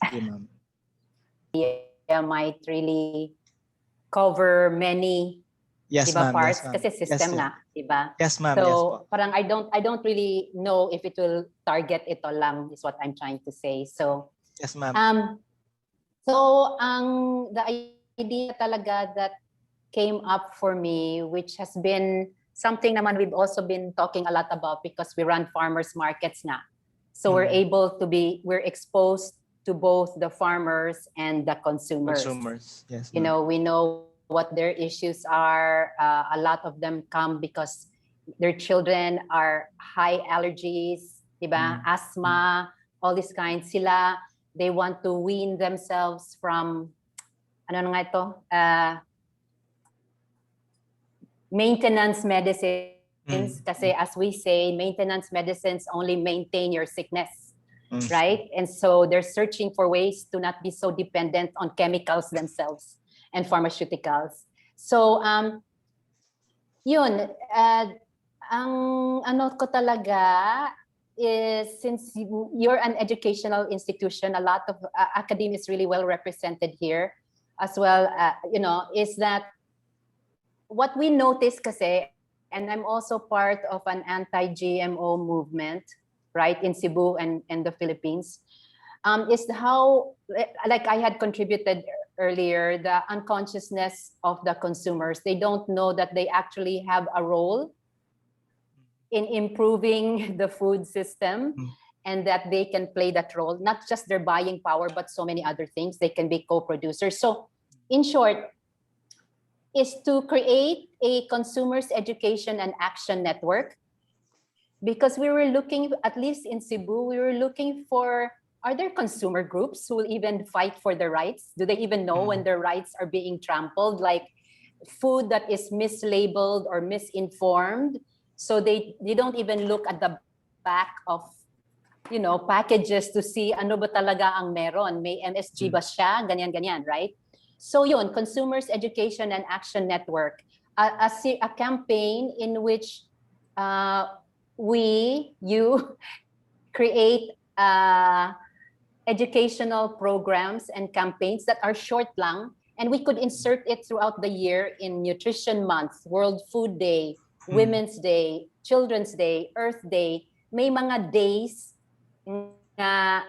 Sige, ma'am. Might really cover many diba, parts kasi system nga, diba? Yes, ma'am. So, yes, po. parang I don't really know if it will target ito lang is what I'm trying to say. So, yes, ma'am. So, the idea talaga that came up for me, which has been something naman we've also been talking a lot about because we run farmers markets nga. So we're exposed to both the farmers and the consumers. Yes, you know, we know what their issues are. A lot of them come because their children are high allergies, diba? Asthma, all these kinds. Sila, they want to wean themselves from, ano nga ito? Maintenance medicines. Kasi as we say, maintenance medicines only maintain your sickness. Right? And so they're searching for ways to not be so dependent on chemicals themselves and pharmaceuticals. So, yun, ang ano ko talaga is, since you're an educational institution, a lot of academia is really well represented here as well, you know, is that what we notice kasi, and I'm also part of an anti-GMO movement, right, in Cebu and the Philippines, is how, like I had contributed earlier, the unconsciousness of the consumers. They don't know that they actually have a role in improving the food system and that they can play that role, not just their buying power, but so many other things. They can be co-producers. So in short, is to create a consumers education and action network, because we were looking, at least in Cebu, we were looking for, are there consumer groups who will even fight for their rights? Do they even know when their rights are being trampled? Like food that is mislabeled or misinformed. So they don't even look at the back of, you know, packages to see ano ba talaga ang meron. May MSG ba siya? Ganyan, right? So yun, Consumers Education and Action Network, a campaign in which you create educational programs and campaigns that are short lang, and we could insert it throughout the year in Nutrition Month, World Food Day, Women's Day, Children's Day, Earth Day. May mga days na,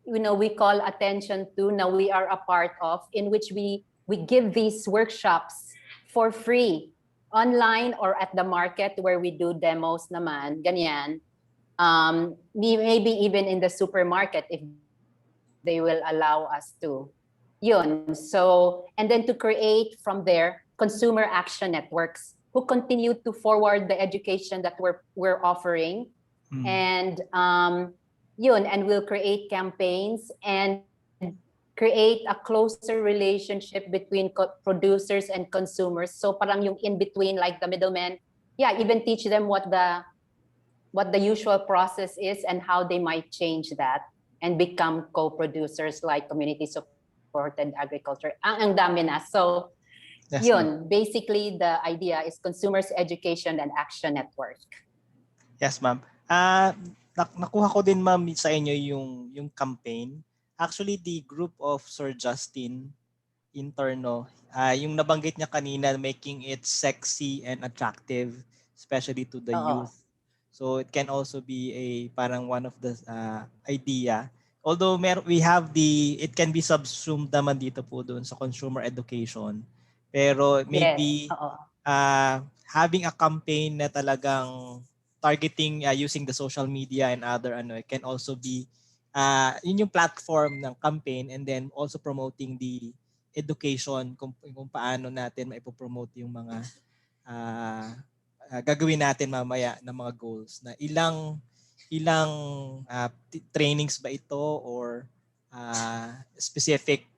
you know, we call attention to, na we are a part of, in which we give these workshops for free, online or at the market where we do demos naman, ganyan. Maybe even in the supermarket if they will allow us to. Yun. So, and then to create from there consumer action networks who continue to forward the education that we're offering. And yun, and we'll create campaigns and create a closer relationship between producers and consumers. So parang yung in between, like the middlemen, yeah, even teach them what the usual process is and how they might change that and become co-producers like community supported agriculture. Ang dami na. So yun, basically the idea is Consumers Education and Action Network. Yes, ma'am. Nakuha ko din, ma'am, sa inyo yung campaign. Actually, the group of Sir Justin Interno, yung nabanggit niya kanina, making it sexy and attractive, especially to the youth. So it can also be a parang one of the idea. Although we have it can be subsumed naman dito po doon sa consumer education. Pero maybe having a campaign na talagang targeting using the social media and other it can also be yun yung platform ng campaign, and then also promoting the education kung paano natin maipopromote yung mga gagawin natin mamaya na mga goals, na ilang trainings ba ito or specific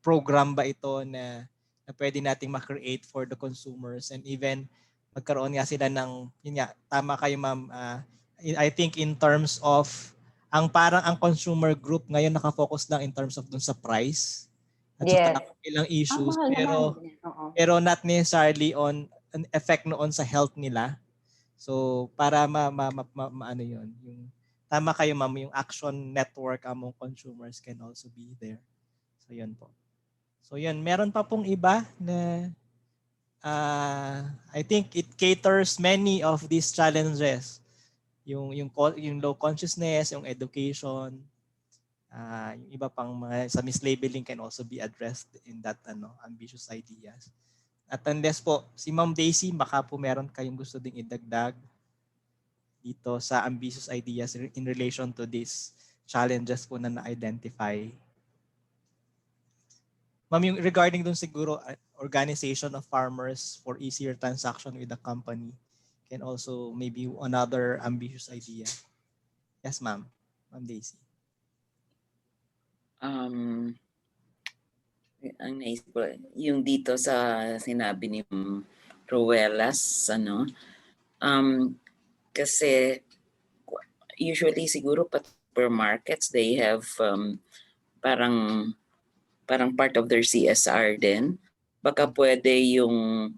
program ba ito na pwede nating ma-create for the consumers, and even magkaroon nga sila ng, yun nga, tama kayo, ma'am, I think in terms of ang consumer group ngayon nakafocus lang in terms of dun sa price at saka ilang issues, pero not necessarily on an effect noon sa health nila. So para ano yun, yung tama kayo ma'am, yung action network among consumers can also be there. So yun po. So yun, meron pa pong iba na I think it caters many of these challenges. Yung low consciousness, yung education, yung iba pang mga sa mislabeling can also be addressed in that ambitious ideas. At unless po, si Ma'am Daisy, baka po meron kayong gusto ding idagdag dito sa ambitious ideas in relation to these challenges po na na-identify. Ma'am, yung regarding dun siguro organization of farmers for easier transaction with the company can also maybe another ambitious idea. Yes, ma'am. Ma'am Daisy. Ang naisip ko, yung dito sa sinabi ni Ruelas, kasi usually siguro pa supermarkets, they have parang part of their CSR din. Baka pwede yung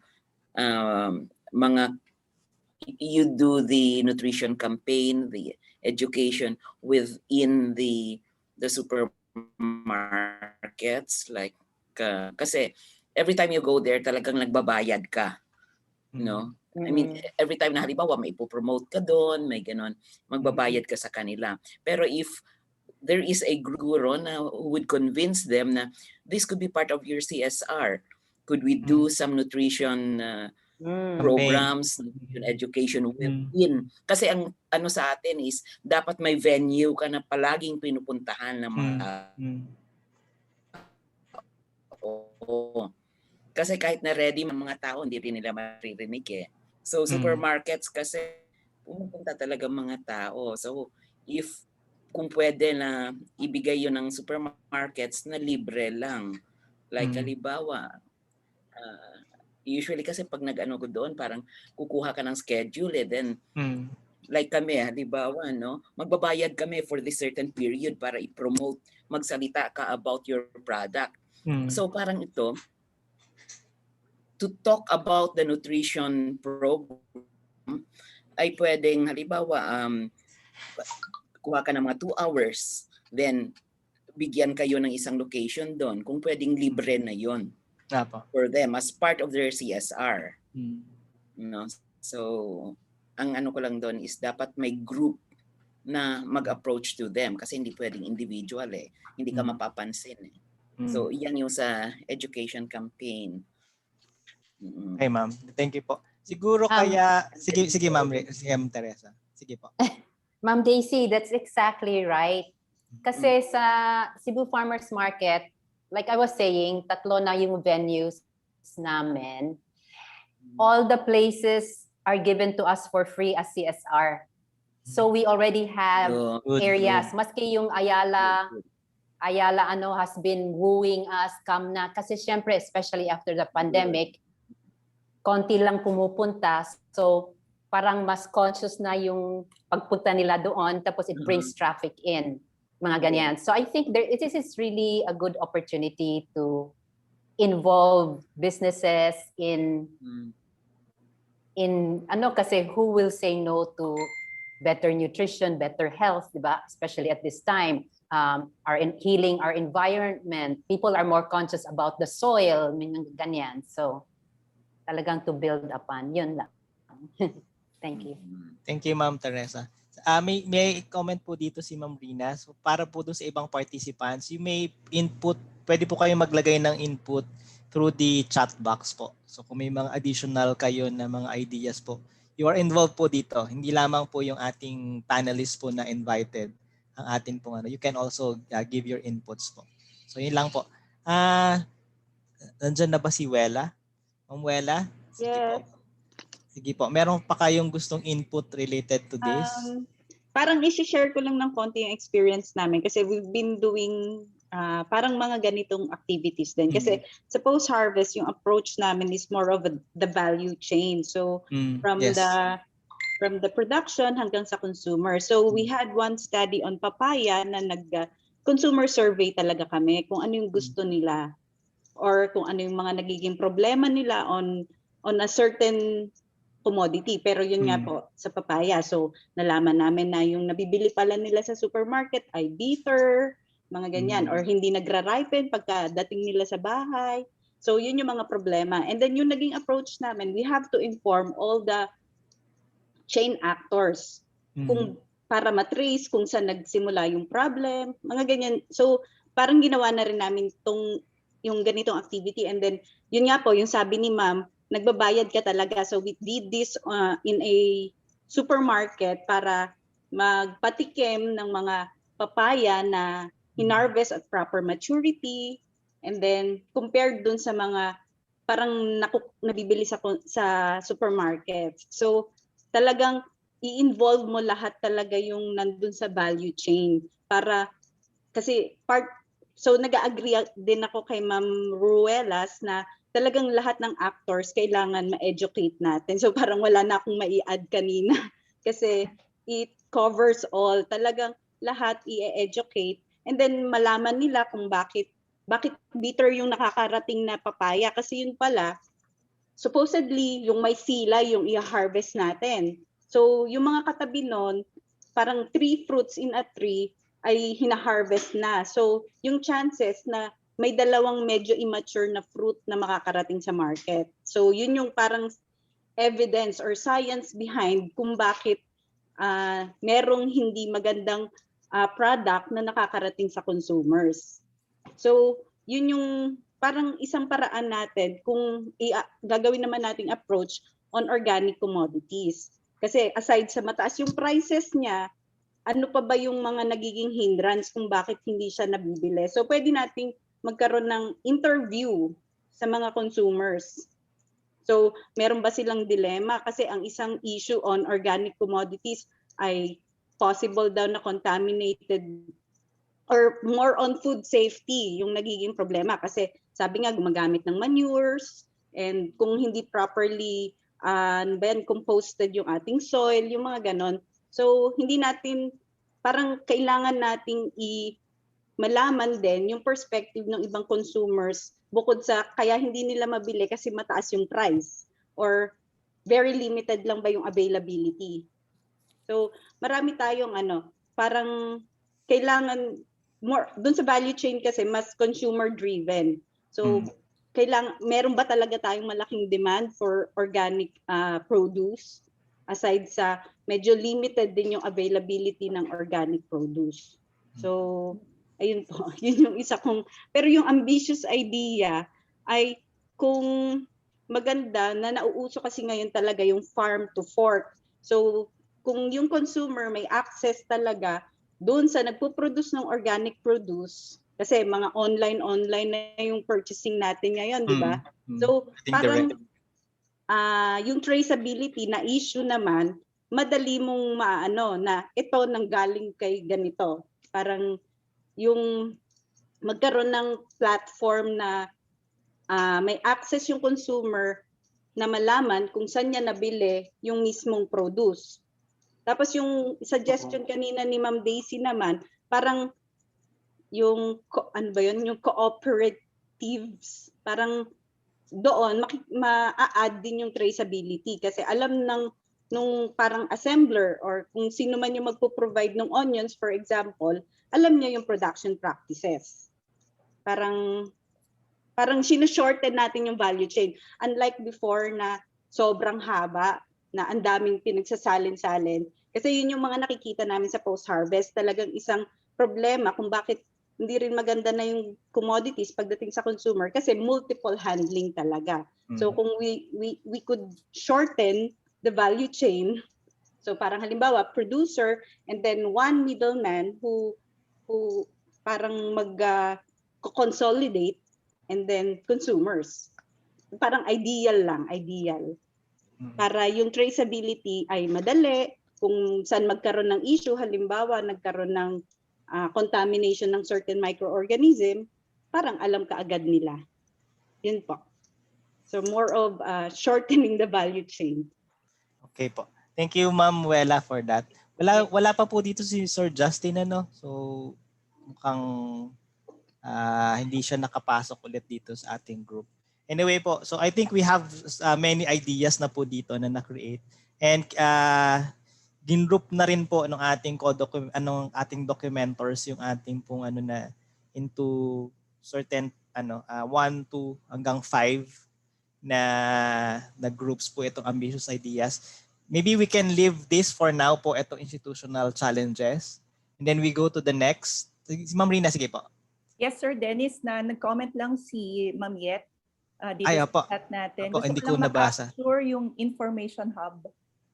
mga you do the nutrition campaign, the education within the supermarkets, like kasi every time you go there talagang nagbabayad ka, no? I mean, every time na halimbawa may ipopromote ka doon, may ganon, magbabayad ka sa kanila. Pero if there is a guru na who would convince them na this could be part of your CSR, could we do some nutrition programs, nutrition education within? Kasi ang ano sa atin is dapat may venue ka na palaging pinupuntahan ng mga kasi kahit na ready mga tao, hindi rin nila maririnig eh. So supermarkets kasi pumupunta talaga mga tao. So if kung pwede na ibigay yun ng supermarkets na libre lang. Like halimbawa, usually kasi pag nag-ano ko doon, parang kukuha ka ng schedule eh. Then like kami, halimbawa, no, magbabayad kami for this certain period para i-promote, magsalita ka about your product. So parang ito, to talk about the nutrition program, ay pwedeng halimbawa, kuha ka ng mga 2 hours, then bigyan kayo ng isang location doon, kung pwedeng libre na yon for them as part of their CSR. No? So, ang ano ko lang doon is dapat may group na mag-approach to them kasi hindi pwedeng individual eh. Hindi ka mapapansin eh. So, yan yung sa education campaign. Okay, ma'am. Thank you po. Siguro kaya, sige ma'am, sige ma'am Teresa. Sige po. Ma'am Daisy, that's exactly right. Kasi sa Cebu Farmers Market, like I was saying, 3 na yung venues namin. All the places are given to us for free as CSR. So we already have areas. Maski yung Ayala has been wooing us, come na. Kasi syempre, especially after the pandemic, konti lang pumupunta. So parang mas conscious na yung pagpunta nila doon, tapos it brings traffic in. Mga ganyan. So I think this is really a good opportunity to involve businesses in kasi who will say no to better nutrition, better health, diba? Especially at this time, healing our environment. People are more conscious about the soil, ganyan. So talagang to build upon, yun lang. Thank you. Thank you, Ma'am Teresa. May comment po dito si Ma'am Rina. So para po dun sa ibang participants, you may input, pwede po kayo maglagay ng input through the chat box po. So kung may mga additional kayo na mga ideas po, you are involved po dito. Hindi lamang po yung ating panelists po na invited. Ang atin po you can also give your inputs po. So yun lang po. Nandyan na ba si Wela? Ma'am Wela? Sige po. Sige po. Meron pa kayong gustong input related to this? Parang isi-share ko lang ng konti yung experience namin kasi we've been doing parang mga ganitong activities din. Kasi sa post-harvest, yung approach namin is more of the value chain. So from the production hanggang sa consumer. So we had one study on papaya na consumer survey talaga kami kung ano yung gusto nila or kung ano yung mga nagiging problema nila on a certain commodity. Pero yun nga po sa papaya. So nalaman namin na yung nabibili pala nila sa supermarket ay bitter, mga ganyan, or hindi nagra-ripen pagkadating nila sa bahay. So yun yung mga problema. And then yung naging approach namin, we have to inform all the chain actors kung para matrace kung saan nagsimula yung problem, mga ganyan. So parang ginawa na rin namin yung ganitong activity. And then yun nga po, yung sabi ni ma'am, nagbabayad ka talaga. So we did this in a supermarket para magpatikim ng mga papaya na hinarvest at proper maturity, and then compared dun sa mga parang nabibili sa supermarket. So talagang i-involve mo lahat talaga yung nandun sa value chain para kasi so nag-agree din ako kay Ma'am Ruelas na talagang lahat ng actors kailangan ma-educate natin. So parang wala na akong mai-add kanina kasi it covers all. Talagang lahat i-educate, and then malaman nila kung bakit bitter yung nakakarating na papaya, kasi yun pala supposedly yung may sila yung i-harvest natin. So yung mga katabi nun, parang 3 fruits in a tree ay hina-harvest na. So yung chances na may dalawang medyo immature na fruit na makakarating sa market. So yun yung parang evidence or science behind kung bakit merong hindi magandang product na nakakarating sa consumers. So yun yung parang isang paraan natin kung gagawin naman nating approach on organic commodities. Kasi aside sa mataas yung prices niya, ano pa ba yung mga nagiging hindrance kung bakit hindi siya nabibili? So pwede nating magkaroon ng interview sa mga consumers. So meron ba silang dilemma? Kasi ang isang issue on organic commodities ay possible daw na contaminated, or more on food safety yung nagiging problema. Kasi sabi nga gumagamit ng manures, and kung hindi properly composted yung ating soil, yung mga ganon. So hindi natin, parang kailangan nating malaman din yung perspective ng ibang consumers bukod sa kaya hindi nila mabili kasi mataas yung price or very limited lang ba yung availability. So marami tayong parang kailangan more dun sa value chain kasi mas consumer driven. So meron ba talaga tayong malaking demand for organic produce aside sa medyo limited din yung availability ng organic produce. So ayun po, yun yung isa kong, pero yung ambitious idea ay kung maganda na nauuso kasi ngayon talaga yung farm to fork. So kung yung consumer may access talaga doon sa nagpo-produce ng organic produce, kasi mga online na yung purchasing natin ngayon, di ba? So parang yung traceability na issue naman, madali mong maano na ito nanggaling kay ganito. Parang yung magkaroon ng platform na may access yung consumer na malaman kung saan niya nabili yung mismong produce. Tapos yung suggestion kanina ni Ma'am Daisy naman, parang yung yung cooperatives, parang doon ma-add din yung traceability kasi alam nung parang assembler or kung sino man yung magpo-provide ng onions, for example, alam niya yung production practices. Parang sino-shorten natin yung value chain. Unlike before na sobrang haba, na ang daming pinagsasalin-salin. Kasi yun yung mga nakikita namin sa post-harvest. Talagang isang problema kung bakit hindi rin maganda na yung commodities pagdating sa consumer kasi multiple handling talaga. So kung we could shorten the value chain, so parang halimbawa producer and then one middleman who parang consolidate and then consumers. Parang ideal. Para yung traceability ay madali, kung saan magkaroon ng issue, halimbawa nagkaroon ng contamination ng certain microorganism, parang alam kaagad nila. Yun po. So more of shortening the value chain. Okay po. Thank you, Ma'am Wela, for that. Wala pa po dito si Sir Justin, So mukhang hindi siya nakapasok ulit dito sa ating group. Anyway po, so I think we have many ideas na po dito na na-create. And ginroup na rin po ng ating ating documentors yung ating pong na into certain 1, 2 hanggang 5 na groups po itong ambitious ideas. Maybe we can leave this for now po itong institutional challenges. And then we go to the next. Si Ma'am Rina, sige po. Yes, Sir Dennis, na nag-comment lang si Ma'am Yet dito Ay, sa chat natin. Opo, Gusto hindi ko ko lang nabasa. ma-capture yung information hub.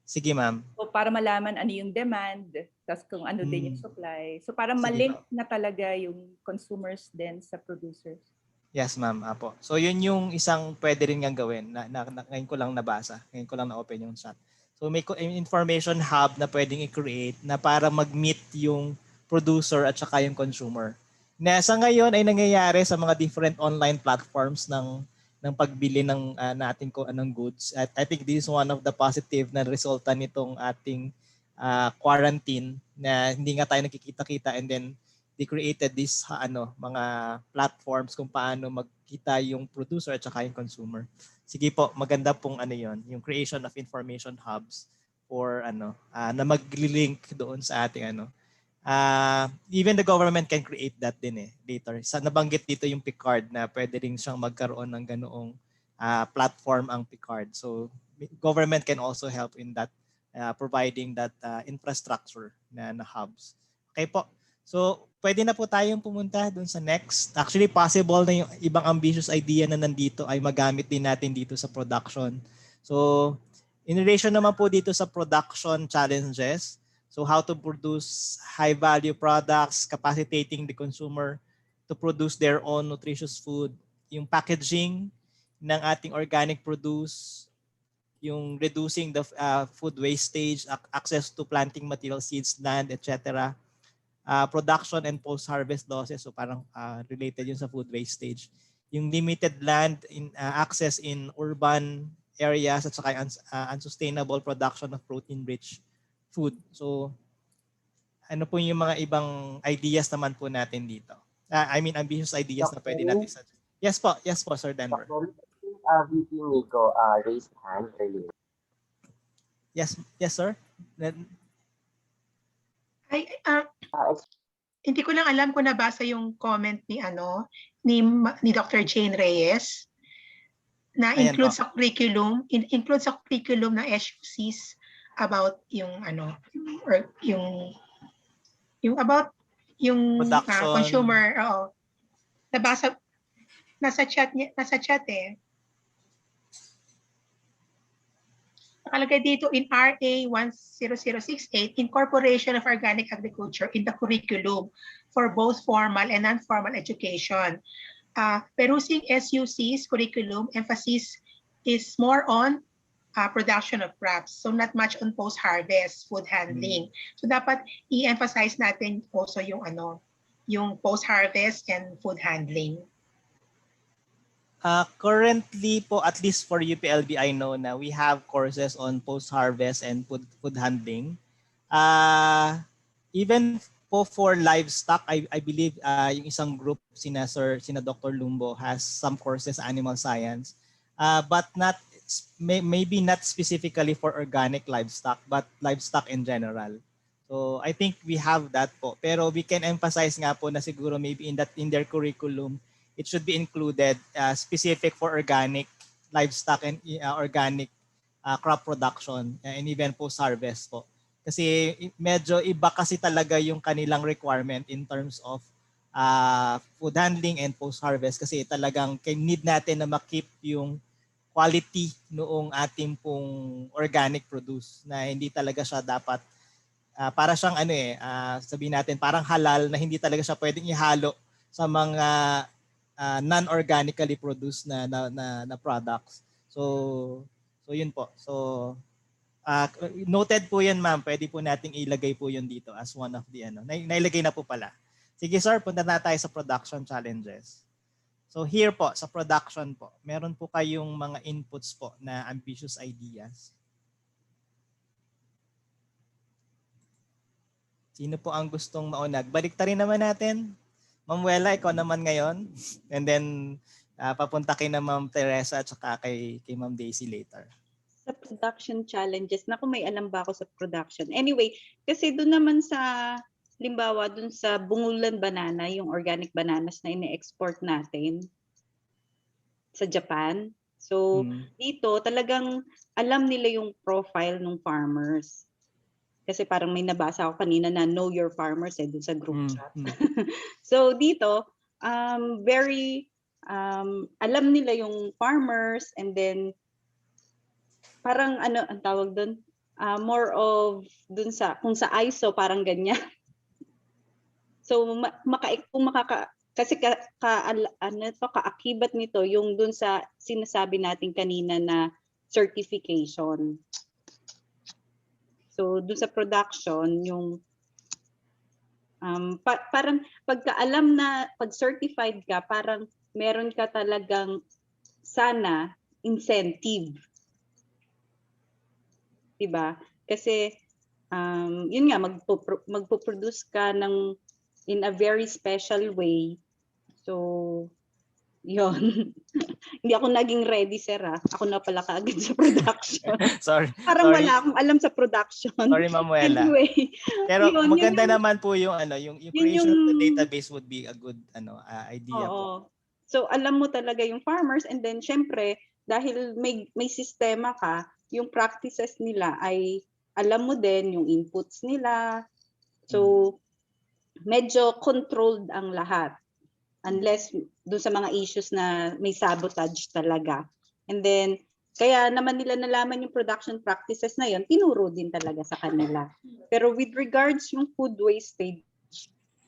Sige, ma'am. So para malaman ano yung demand, tapos kung ano din yung supply. So para malink na talaga yung consumers din sa producers. Yes, ma'am. Apo. So yun yung isang pwede rin nga gawin na ngayon ko lang nabasa. Ngayon ko lang na-open yung chat. So may information hub na pwedeng i-create na para mag-meet yung producer at saka yung consumer. Na sa ngayon ay nangyayari sa mga different online platforms ng pagbili ng nating goods. At I think this is one of the positive na resulta nitong ating quarantine na hindi nga tayo nakikita-kita, and then they created this mga platforms kung paano magkita yung producer at saka yung consumer. Sige po, maganda pong yon, yung creation of information hubs for na mag-link doon sa ating even the government can create that din later. Nabanggit dito yung Picard na pwede rin siyang magkaroon ng ganoong platform ang Picard. So government can also help in that providing that infrastructure na hubs. Okay po. So pwede na po tayong pumunta dun sa next. Actually possible na yung ibang ambitious idea na nandito ay magamit din natin dito sa production. So in relation naman po dito sa production challenges, so how to produce high-value products, capacitating the consumer to produce their own nutritious food, yung packaging ng ating organic produce, yung reducing the food wastage, access to planting material, seeds, land, etc. Production and post-harvest losses, so parang related yun sa food wastage. Yung limited land in access in urban areas at saka unsustainable production of protein-rich food. So, ano po yung mga ibang ideas naman po natin dito? I mean, ambitious ideas na pwede natin suggest. Yes po, Sir Denver. VP Nico raised hand earlier. Yes, sir. Hindi ko lang alam kung nabasa yung comment ni Dr. Jane Reyes na include sa curriculum ng SUCs about yung about yung consumer. Nabasa nasa chat Nakalagay dito in RA 10068, incorporation of organic agriculture in the curriculum for both formal and non-formal education. Perusing SUC's curriculum, emphasis is more on production of crops, so not much on post-harvest food handling. So dapat i-emphasize natin also yung post-harvest and food handling. Currently po, at least for UPLB, I know na we have courses on post-harvest and food handling. Even po for livestock, I believe yung isang group, sina Dr. Lumbo has some courses animal science, but maybe not specifically for organic livestock, but livestock in general. So I think we have that po. Pero we can emphasize nga po na siguro maybe in their curriculum, it should be included specific for organic livestock and organic crop production and even post-harvest po. Kasi medyo iba kasi talaga yung kanilang requirement in terms of food handling and post-harvest, kasi talagang need natin na makip yung quality noong ating pong organic produce na hindi talaga siya dapat para siyang sabihin natin parang halal na hindi talaga siya pwedeng ihalo sa mga non-organically produced na products. So yun po. So noted po yan, ma'am. Pwede po nating ilagay po yun dito as one of the nailagay na po pala. Sige sir, punta na tayo sa production challenges. So here po sa production po, meron po kayong mga inputs po na ambitious ideas. Sino po ang gustong maunag? Baliktarin naman natin. Ma'am Wela, ikaw naman ngayon. And then papunta kay na Ma'am Teresa at saka kay Ma'am Daisy later. Sa production challenges, naku, may alam ba ako sa production? Anyway, kasi doon naman sa, limbawa, doon sa Bungulan Banana, yung organic bananas na ine-export natin sa Japan. So, dito talagang alam nila yung profile ng farmers. Kasi parang may nabasa ako kanina na know your farmers doon sa group chat. So, dito, very, alam nila yung farmers, and then parang ano ang tawag doon, more of dun sa kung sa ISO parang ganyan. So kasi kaakibat nito yung dun sa sinasabi natin kanina na certification. So dun sa production yung parang pagkaalam na pag certified ka, parang meron ka talagang sana incentive. Diba? Kasi yun nga magpo-produce ka ng in a very special way. So yun. Hindi ako naging ready, sir. Ako na pala kaagad sa production. Sorry. Parang wala akong alam sa production. Sorry, Mamuela. Anyway, pero yun, maganda yun, naman po yung yung creation of the database would be a good idea po. So alam mo talaga yung farmers, and then syempre dahil may sistema ka, yung practices nila ay alam mo din yung inputs nila. So medyo controlled ang lahat. Unless doon sa mga issues na may sabotage talaga. And then, kaya naman nila nalaman yung production practices na yon, tinuro din talaga sa kanila. Pero with regards yung food wastage,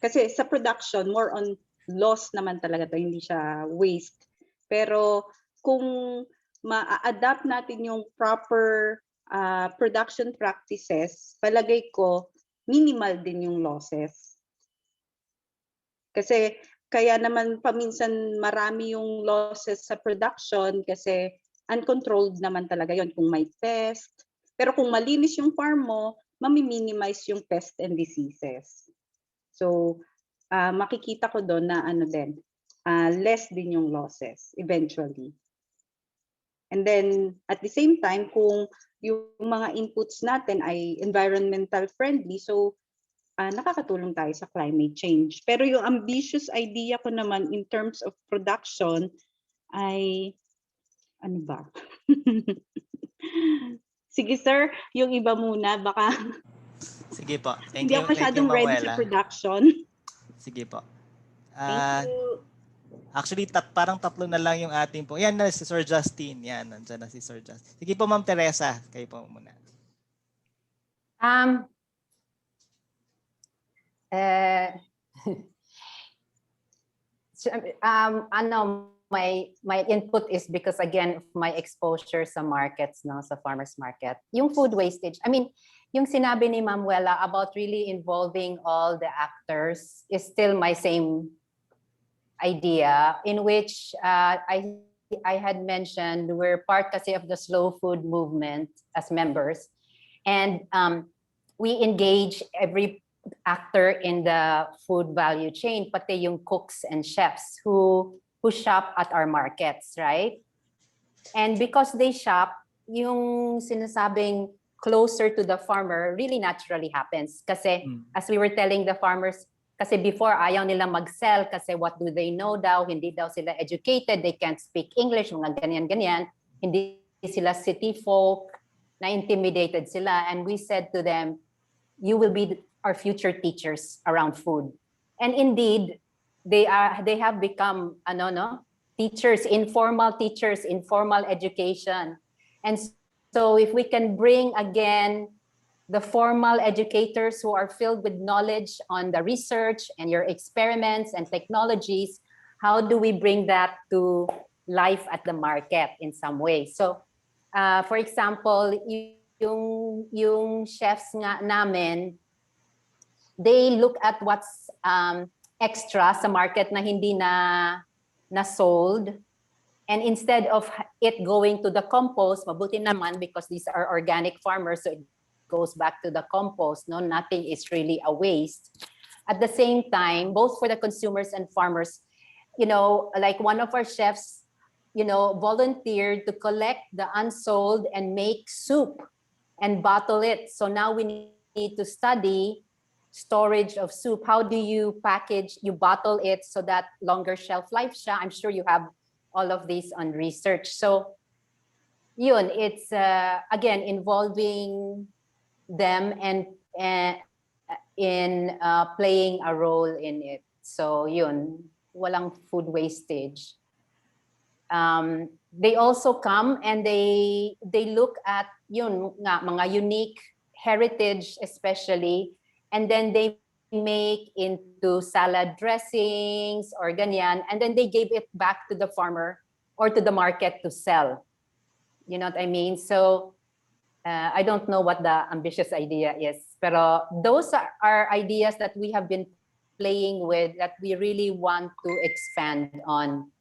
kasi sa production, more on loss naman talaga to, hindi siya waste. Pero kung ma-adapt natin yung proper production practices, palagay ko, minimal din yung losses. Kasi kaya naman paminsan marami yung losses sa production kasi uncontrolled naman talaga yon kung may pest. Pero kung malinis yung farm mo, mami-minimize yung pest and diseases. So, makikita ko doon na less din yung losses eventually. And then, at the same time, kung yung mga inputs natin ay environmental friendly, so nakakatulong tayo sa climate change. Pero yung ambitious idea ko naman in terms of production ay, ano ba? Sige sir, yung iba muna, baka sige po. Thank hindi you. ako masyadong ready sa production. Sige po. Thank you. Actually, parang tatlo na lang yung ating po. Yan na si Sir Justin. Yan, nandiyan na si Sir Justin. Sige po, Ma'am Teresa. Kayo po muna. My input is because again of my exposure sa markets, no, sa farmers market. Yung food wastage, I mean, yung sinabi ni Mamuela about really involving all the actors is still my same idea, in which I had mentioned we're part kasi of the slow food movement as members, and we engage every actor in the food value chain, pati yung cooks and chefs who shop at our markets, right? And because they shop, yung sinasabing closer to the farmer really naturally happens. Kasi as we were telling the farmers, kasi before ayaw nila mag-sell kasi what do they know daw, hindi daw sila educated, they can't speak English, mga ganyan-ganyan. Hindi sila city folk, na-intimidated sila. And we said to them, you will be our future teachers around food. And indeed, they have become teachers, informal education. And so if we can bring again the formal educators who are filled with knowledge on the research and your experiments and technologies, how do we bring that to life at the market in some way? So for example, yung chefs nga namin, they look at what's extra sa market na hindi na sold, and instead of it going to the compost, mabuti naman because these are organic farmers, so it goes back to the compost, no, nothing is really a waste. At the same time, both for the consumers and farmers, like one of our chefs volunteered to collect the unsold and make soup and bottle it. So now we need to study storage of soup. How do you package, you bottle it so that longer shelf life siya? I'm sure you have all of these on research. So yun, it's again involving them and in playing a role in it. So yun, walang food wastage. They also come and they look at yun nga, mga unique heritage especially, and then they make into salad dressings or ganyan, and then they give it back to the farmer or to the market to sell. You know what I mean? So I don't know what the ambitious idea is, pero those are ideas that we have been playing with that we really want to expand on.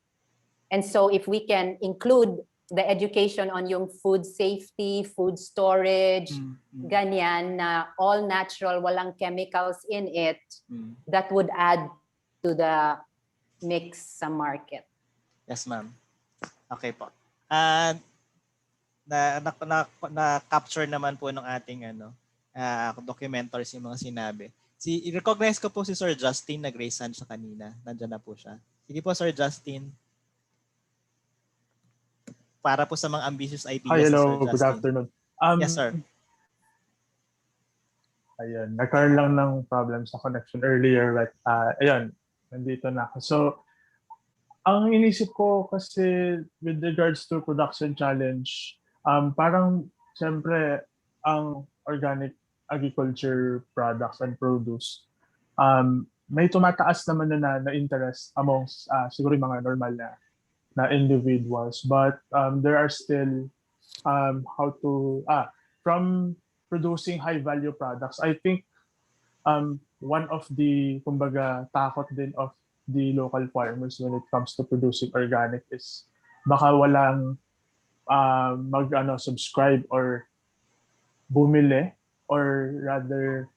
And so if we can include the education on yung food safety, food storage, ganyan na all natural, walang chemicals in it, that would add to the mix sa market. Yes, ma'am. Okay po. Na-capture naman po ng ating documentaries yung mga sinabi. I-recognize ko po si Sir Justin, nag-raise hand siya kanina. Nandiyan na po siya. Sige po, Sir Justin. Para po sa mga ambitious ideas. Hi, hello. Sir Justin. Good afternoon. Yes, sir. Ayun, nagkaroon lang ng problem sa connection earlier. But, ayun, nandito na ako. So, ang inisip ko kasi with regards to production challenge, parang siyempre ang organic agriculture products and produce, may tumataas naman na interest amongst siguro yung mga normal na individuals, but there are still from producing high value products. I think one of the kumbaga takot din of the local farmers when it comes to producing organic is baka walang subscribe or bumili or rather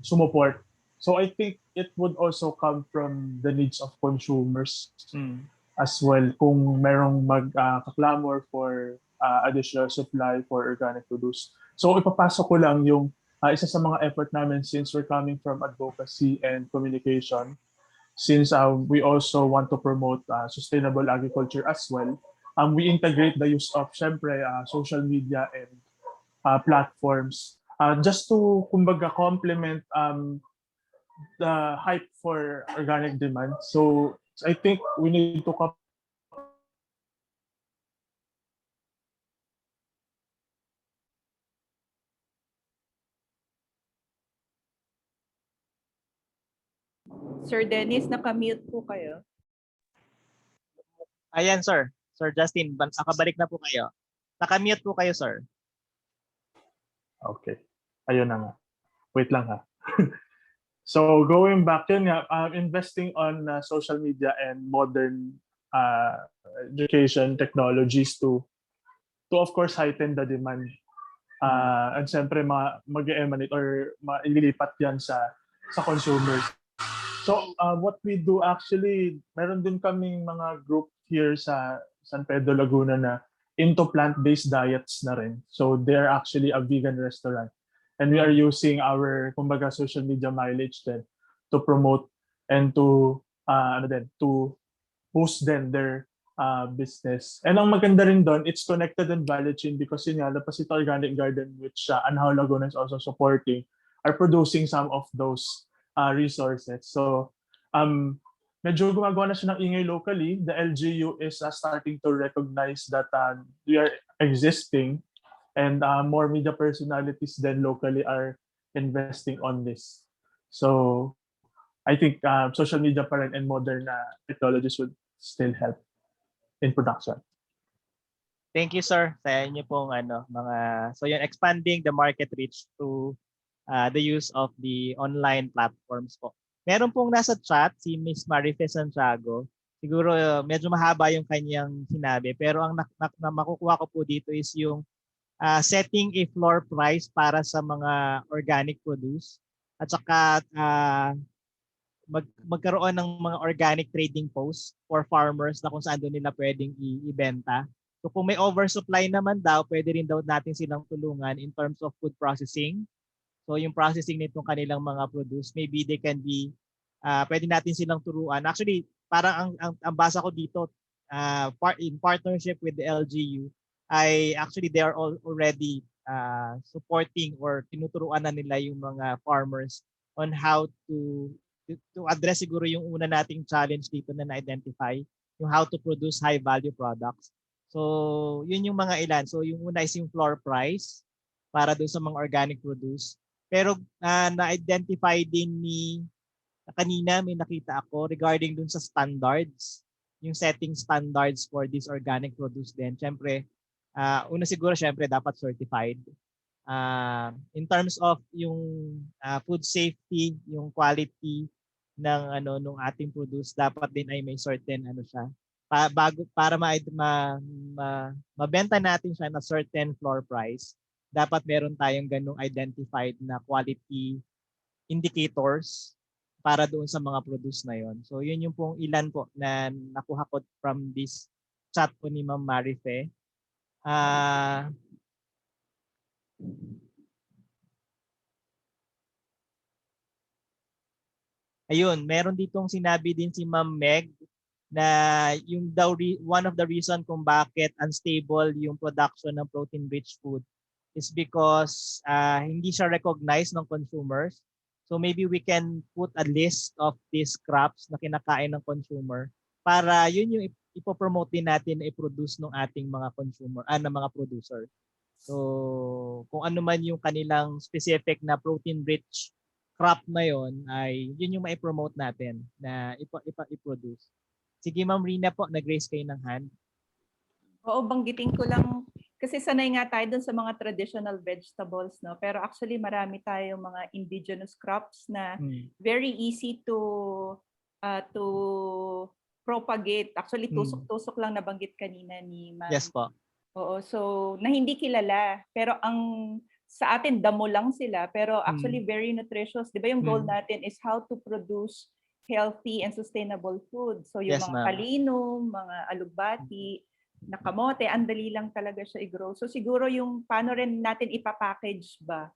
sumuport. So I think it would also come from the needs of consumers as well kung merong mag-clamor for additional supply for organic produce. So ipapasok ko lang yung isa sa mga effort namin since we're coming from advocacy and communication, since we also want to promote sustainable agriculture as well. We integrate the use of syempre social media and platforms just to kumbaga complement the hype for organic demand. So I think we need to Sir Dennis, naka-mute po kayo. Ayan, sir. Sir Justin, nakabalik na po kayo. Naka-mute po kayo, sir. Okay. Ayun na nga. Wait lang ha. So going back yun nga, investing on social media and modern education technologies to of course heighten the demand. And siyempre mag-emanate or maililipat yan sa consumers. So what we do actually, meron din kaming mga group here sa San Pedro Laguna na into plant-based diets na rin. So they're actually a vegan restaurant. And we are using our kumbaga social media mileage then to promote and to boost then their business. And ang maganda rin doon, it's connected and value chain because yun nga, Lapacito Organic Garden, which Anhao Laguna is also supporting, are producing some of those resources. So medyo gumagawa na siya ng ingay locally. The LGU is starting to recognize that we are existing and more media personalities than locally are investing on this. So I think social media pa rin and modern technologies would still help in production. Thank you, sir. Sa inyo pong so yun, expanding the market reach to the use of the online platforms po. Meron pong nasa chat si Miss Marife Santiago. Siguro medyo mahaba yung kanyang sinabi, pero ang makukuha ko po dito is yung setting a floor price para sa mga organic produce at saka magkaroon ng mga organic trading posts for farmers na kung saan doon nila pwedeng ibenta. So kung may oversupply naman daw, pwede rin daw natin silang tulungan in terms of food processing. So yung processing nitong kanilang mga produce, maybe they can be, pwede natin silang turuan. Actually, parang ang basa ko dito, in partnership with the LGU, actually they are already supporting or tinuturuan na nila yung mga farmers on how to address siguro yung una nating challenge dito na na-identify, yung how to produce high value products. So yun yung mga ilan. So yung una is yung floor price para doon sa mga organic produce. Pero na-identify din kanina may nakita ako regarding dun sa standards, yung setting standards for this organic produce din. Siyempre, una siguro siyempre dapat certified. In terms of yung food safety, yung quality ng nung ating produce, dapat din ay may certain siya. Para mabenta natin siya na certain floor price, dapat meron tayong ganung identified na quality indicators para doon sa mga produce na yon. So yun yung pong ilan po na nakuha ko from this chat po ni Ma'am Marife. Ayun, meron ditong sinabi din si Ma'am Meg na yung one of the reason kung bakit unstable yung production ng protein-rich food is because hindi siya recognized ng consumers. So maybe we can put a list of these crops na kinakain ng consumer para yun yung ipopromote din natin na i-produce ng ating mga consumer, ng mga producer. So kung ano man yung kanilang specific na protein-rich crop na yon, ay yun yung mai-promote natin na i-produce. Sige Ma'am Rina po, nag-raise kayo ng hand. Oo, banggitin ko lang kasi sanay nga tayo dun sa mga traditional vegetables, no? Pero actually marami tayong mga indigenous crops na very easy to propagate. Actually tusok-tusok lang nabanggit kanina ni Ma'am. Yes po. Oo, so na hindi kilala, pero ang sa atin damo lang sila, pero actually very nutritious. 'Di ba yung goal natin is how to produce healthy and sustainable food. So yung mga kalinong, mga alugbati, na kamote, ang dali lang talaga siya i-grow. So siguro yung paano rin natin ipapackage ba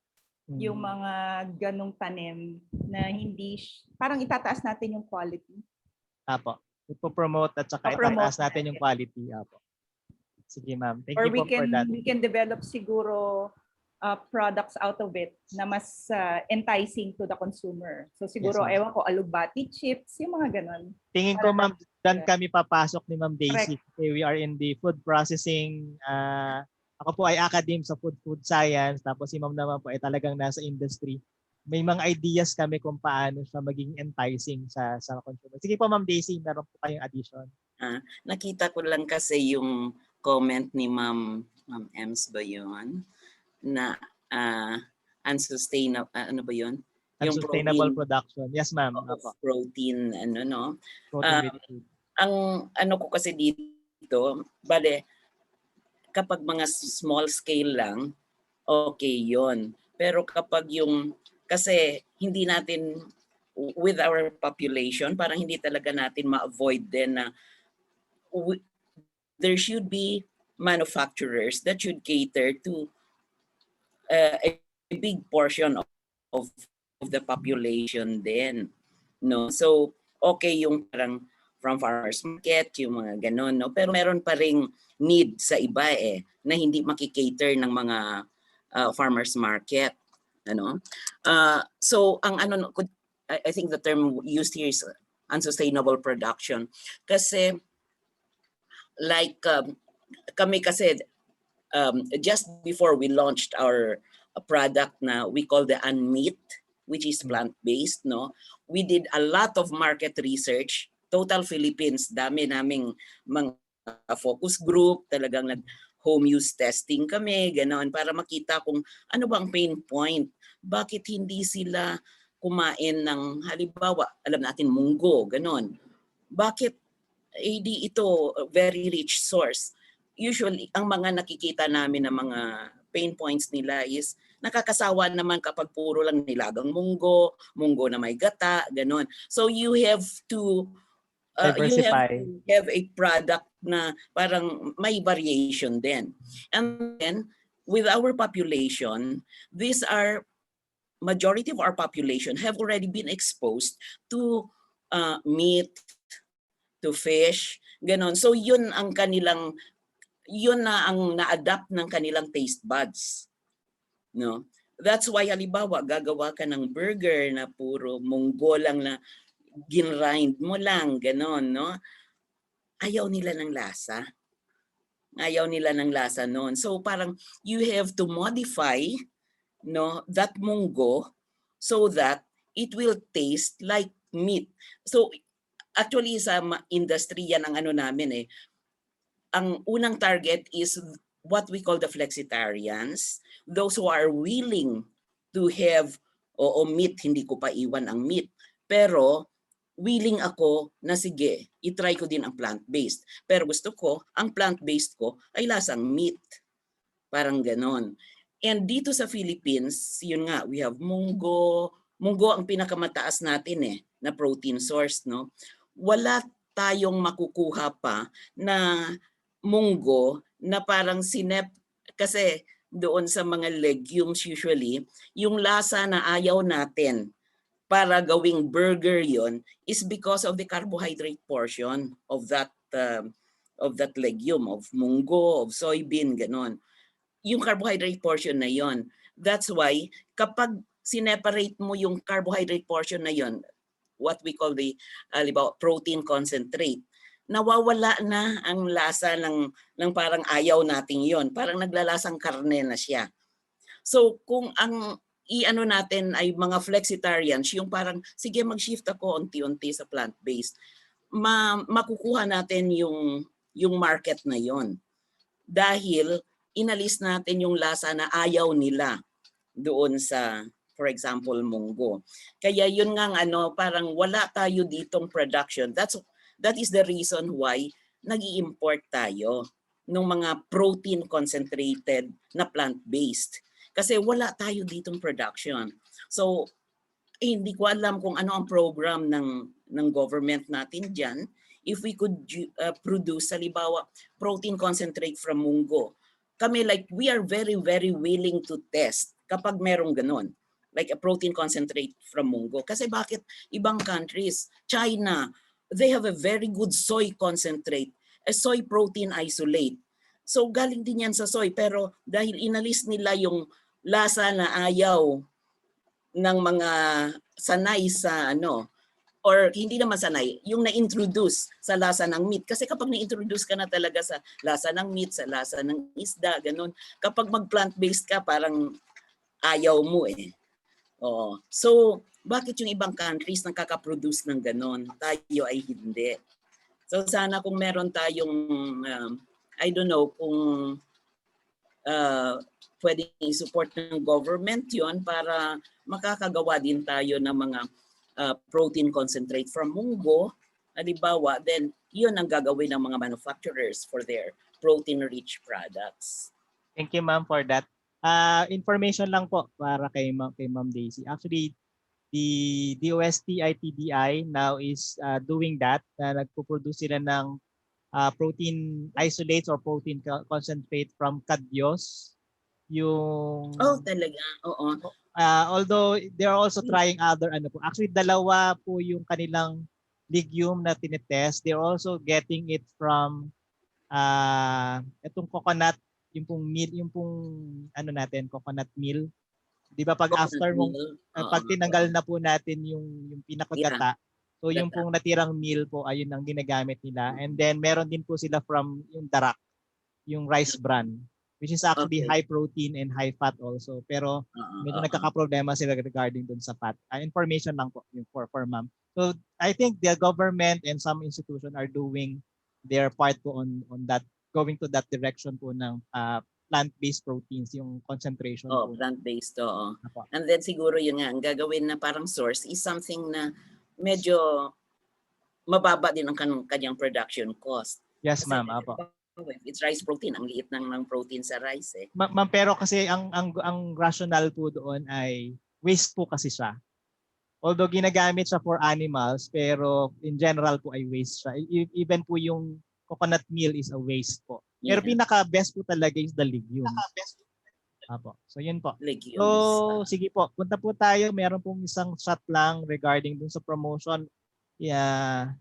yung mga ganong tanim na hindi, parang itataas natin yung quality. Apo. Ipo-promote at saka itataas natin yung quality. Apo. Sige ma'am. Thank you po for that. We can develop siguro products out of it na mas enticing to the consumer. So siguro, ewan ko, alugbati chips, yung mga ganon. Tingin ko ma'am, dan kami papasok ni Ma'am Daisy. Okay, we are in the food processing. Ako po ay academe sa food science. Tapos si ma'am naman po ay talagang nasa industry. May mga ideas kami kung paano siya maging enticing sa consumer. Sige po Ma'am Daisy, meron po kayong addition. Nakita ko lang kasi yung comment ni Ma'am Ems ba yun? Na unsustainable, ano ba yun? Yung sustainable production. Yes, ma'am. Protein, protein ang ano ko kasi dito, bale, kapag mga small scale lang, okay yon. Pero kapag yung, kasi hindi natin, with our population, parang hindi talaga natin ma-avoid din na there should be manufacturers that should cater to a big portion of the population then, no? So okay yung parang from farmers market, yung mga ganon, no? Pero meron pa ring need sa iba na hindi makikater ng mga farmers market, ano? So ang I think the term used here is unsustainable production kasi like kami kasi just before we launched our product na we call the Unmeat, which is plant-based, no? We did a lot of market research. Total Philippines, dami naming mga focus group, talagang home use testing kami, ganoon, para makita kung ano bang pain point. Bakit hindi sila kumain ng, halimbawa, alam natin munggo, ganoon. Bakit hindi ito very rich source? Usually, ang mga nakikita namin na mga pain points nila is nakakasawa naman kapag puro lang nilagang munggo na may gata, ganon. So you have to Diversify. have a product na parang may variation din. And then with our population, majority of our population have already been exposed to meat, to fish, ganon. So yun na ang na-adapt ng kanilang taste buds. No? That's why halimbawa gagawa ka ng burger na puro munggo lang na ginrind mo lang, ganon, no? Ayaw nila ng lasa. Ayaw nila ng lasa noon. So parang you have to modify, no, that munggo so that it will taste like meat. So actually sa industry yan ang ano namin ang unang target is what we call the flexitarians, those who are willing to have meat, hindi ko pa iwan ang meat, pero willing ako na sige, itry ko din ang plant-based. Pero gusto ko, ang plant-based ko ay lasang meat. Parang ganon. And dito sa Philippines, yun nga, we have munggo. Munggo ang pinakamataas natin na protein source, no? Wala tayong makukuha pa na munggo na parang kasi doon sa mga legumes usually, yung lasa na ayaw natin para gawing burger yon is because of the carbohydrate portion of that legume, of munggo, of soybean, ganon. Yung carbohydrate portion na yon. That's why kapag sineparate mo yung carbohydrate portion na yon, what we call the protein concentrate, nawawala na ang lasa ng parang ayaw nating yon. Parang naglalasang karne na siya. So kung ang i-ano natin ay mga flexitarians, yung parang sige mag-shift ako unti-unti sa plant-based, makukuha natin yung market na yon. Dahil inalis natin yung lasa na ayaw nila doon sa, for example, munggo. Kaya yun nga parang wala tayo ditong production. That is the reason why nag-i-import tayo ng mga protein concentrated na plant-based. Kasi wala tayo ditong production. So, hindi ko alam kung ano ang program ng government natin dyan. If we could produce, halimbawa, protein concentrate from munggo. Kami we are very, very willing to test kapag merong ganon. Like a protein concentrate from munggo. Kasi bakit ibang countries, China, they have a very good soy concentrate, a soy protein isolate. So galing din yan sa soy, pero dahil inalis nila yung lasa na ayaw ng mga sanay sa or hindi naman sanay, yung na-introduce sa lasa ng meat. Kasi kapag na-introduce ka na talaga sa lasa ng meat, sa lasa ng isda, ganun, kapag mag-plant-based ka, parang ayaw mo So, bakit yung ibang countries nakaka-produce ng ganon? Tayo ay hindi. So, sana kung meron tayong, I don't know, kung pwedeng i-support ng government yon para makakagawa din tayo ng mga protein concentrate from munggo, halimbawa, then yun ang gagawin ng mga manufacturers for their protein-rich products. Thank you, ma'am, for that. Information lang po para kay Ma'am Daisy. Actually, the DOST-ITDI now is doing that. Nagpo-produce sila ng protein isolates or protein concentrate from kadyos. Yung talaga. Oo. Although they're also trying other actually dalawa po yung kanilang legume na tinetest. They're also getting it from itong coconut, yung pong meal, yung pong coconut meal. 'Di ba pag after mong pag tinanggal na po natin yung pinakagata, so yung pong natirang meal po ayun ang ginagamit nila. And then meron din po sila from yung darak, yung rice bran, which is actually high protein and high fat also. Pero medyo nagkakaproblema sila regarding dun sa fat. Information lang po yung for ma'am. So I think the government and some institution are doing their part po on that, going to that direction po ng plant-based proteins, yung concentration. Plant-based, oo. And then siguro yun nga, ang gagawin na parang source is something na medyo mababa din ang kanyang production cost. Yes, ma'am. It's rice protein. Ang liit ng protein sa rice eh. Ma'am, pero kasi ang rational po doon ay waste po kasi siya. Although ginagamit siya for animals, pero in general po ay waste siya. Even po yung coconut meal is a waste po. Pero Yeah. pinaka-best po talaga is the legumes. Apo. So yun po. Legumes. So sige po, punta po tayo. Meron pong isang shot lang regarding dun sa promotion. Yeah.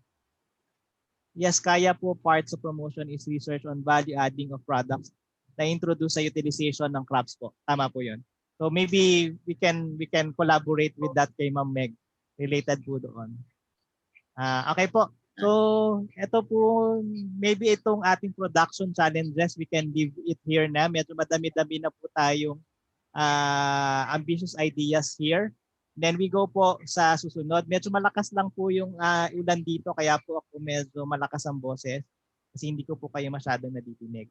Yes, kaya po part sa promotion is research on value adding of products na introduce sa utilization ng crops po. Tama po 'yun. So maybe we can collaborate with that kay Ma'am Meg related po doon. Okay po. So ito po maybe itong ating production challenges we can leave it here na. Medyo madami-dami na po tayong ambitious ideas here. Then we go po sa susunod. Medyo malakas lang po yung ulan dito kaya po ako medyo malakas ang boses kasi hindi ko po kayo masyadong nadidinig.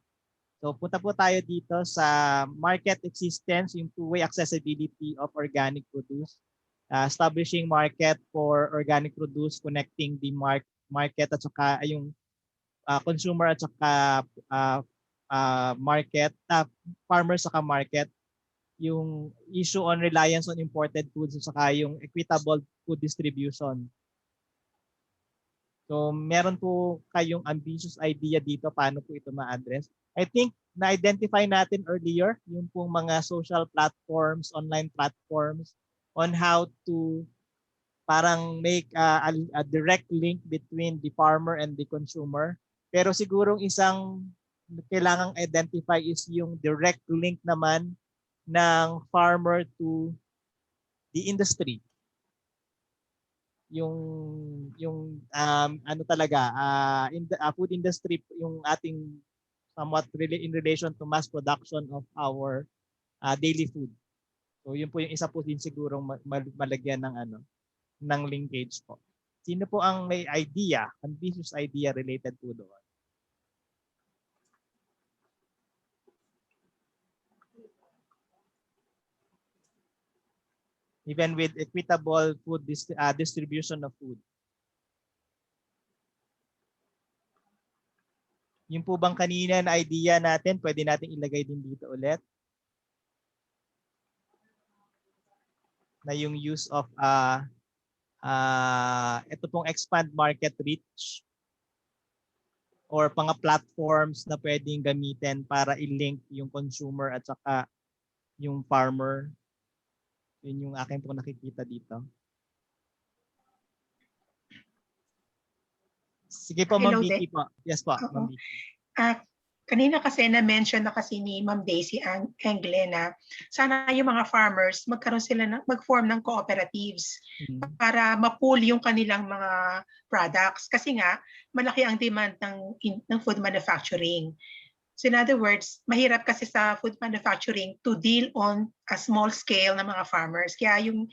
So punta po tayo dito sa market existence, yung two-way accessibility of organic produce. Establishing market for organic produce, connecting the market at saka yung consumer at saka market, farmers saka market. Yung issue on reliance on imported foods at saka yung equitable food distribution. So meron po kayong ambitious idea dito paano po ito ma-address. I think na-identify natin earlier yung pong mga social platforms, online platforms on how to parang make a direct link between the farmer and the consumer. Pero sigurong isang kailangang identify is yung direct link naman ng farmer to the industry. Yung ano talaga in the food industry yung ating somewhat in relation to mass production of our daily food. So yun po yung isa po din sigurong malagyan ng ng linkage po. Sino po ang may idea, ambitious idea related po doon? Even with equitable food distribution of food. Yung po bang kanina na idea natin, pwede natin ilagay din dito ulit. Na yung use of ito pong expand market reach or mga platforms na pwedeng gamitin para i-link yung consumer at saka yung farmer. Yun yung akin po nakikita dito. Sige po, Ma'am Vicky po. Yes po, Ma'am Vicky. Kanina kasi na-mention na kasi ni Ma'am Daisy ang Glena, sana yung mga farmers magkaroon sila mag-form ng cooperatives para ma-pool yung kanilang mga products kasi nga malaki ang demand ng food manufacturing. So in other words, mahirap kasi sa food manufacturing to deal on a small scale ng mga farmers. Kaya yung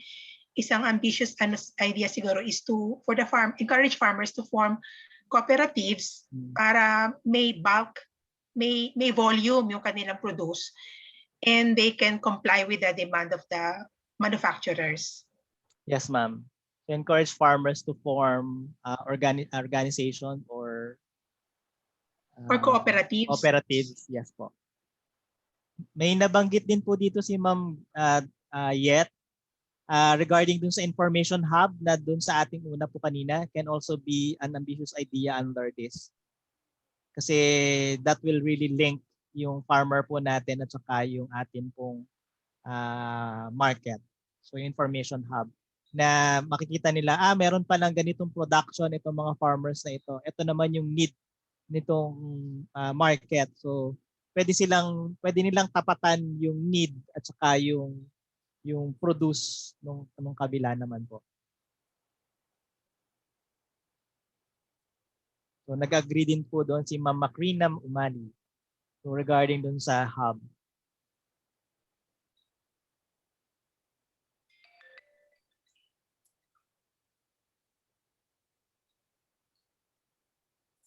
isang ambitious idea siguro is to encourage farmers to form cooperatives para may bulk, may volume yung kanilang produce and they can comply with the demand of the manufacturers. Yes, ma'am. To encourage farmers to form organization or cooperatives. Cooperatives, yes po. May nabanggit din po dito si Ma'am Yet regarding dun sa information hub na dun sa ating una po kanina can also be an ambitious idea under this. Kasi that will really link yung farmer po natin at saka yung atin pong market. So information hub na makikita nila, meron pa lang ganitong production itong mga farmers na ito. Ito naman yung need nitong market. So pwede nilang tapatan yung need at saka yung produce nung kabila naman po. So nag-agree din po doon si Ma'am Macrina Umali. So regarding doon sa hub.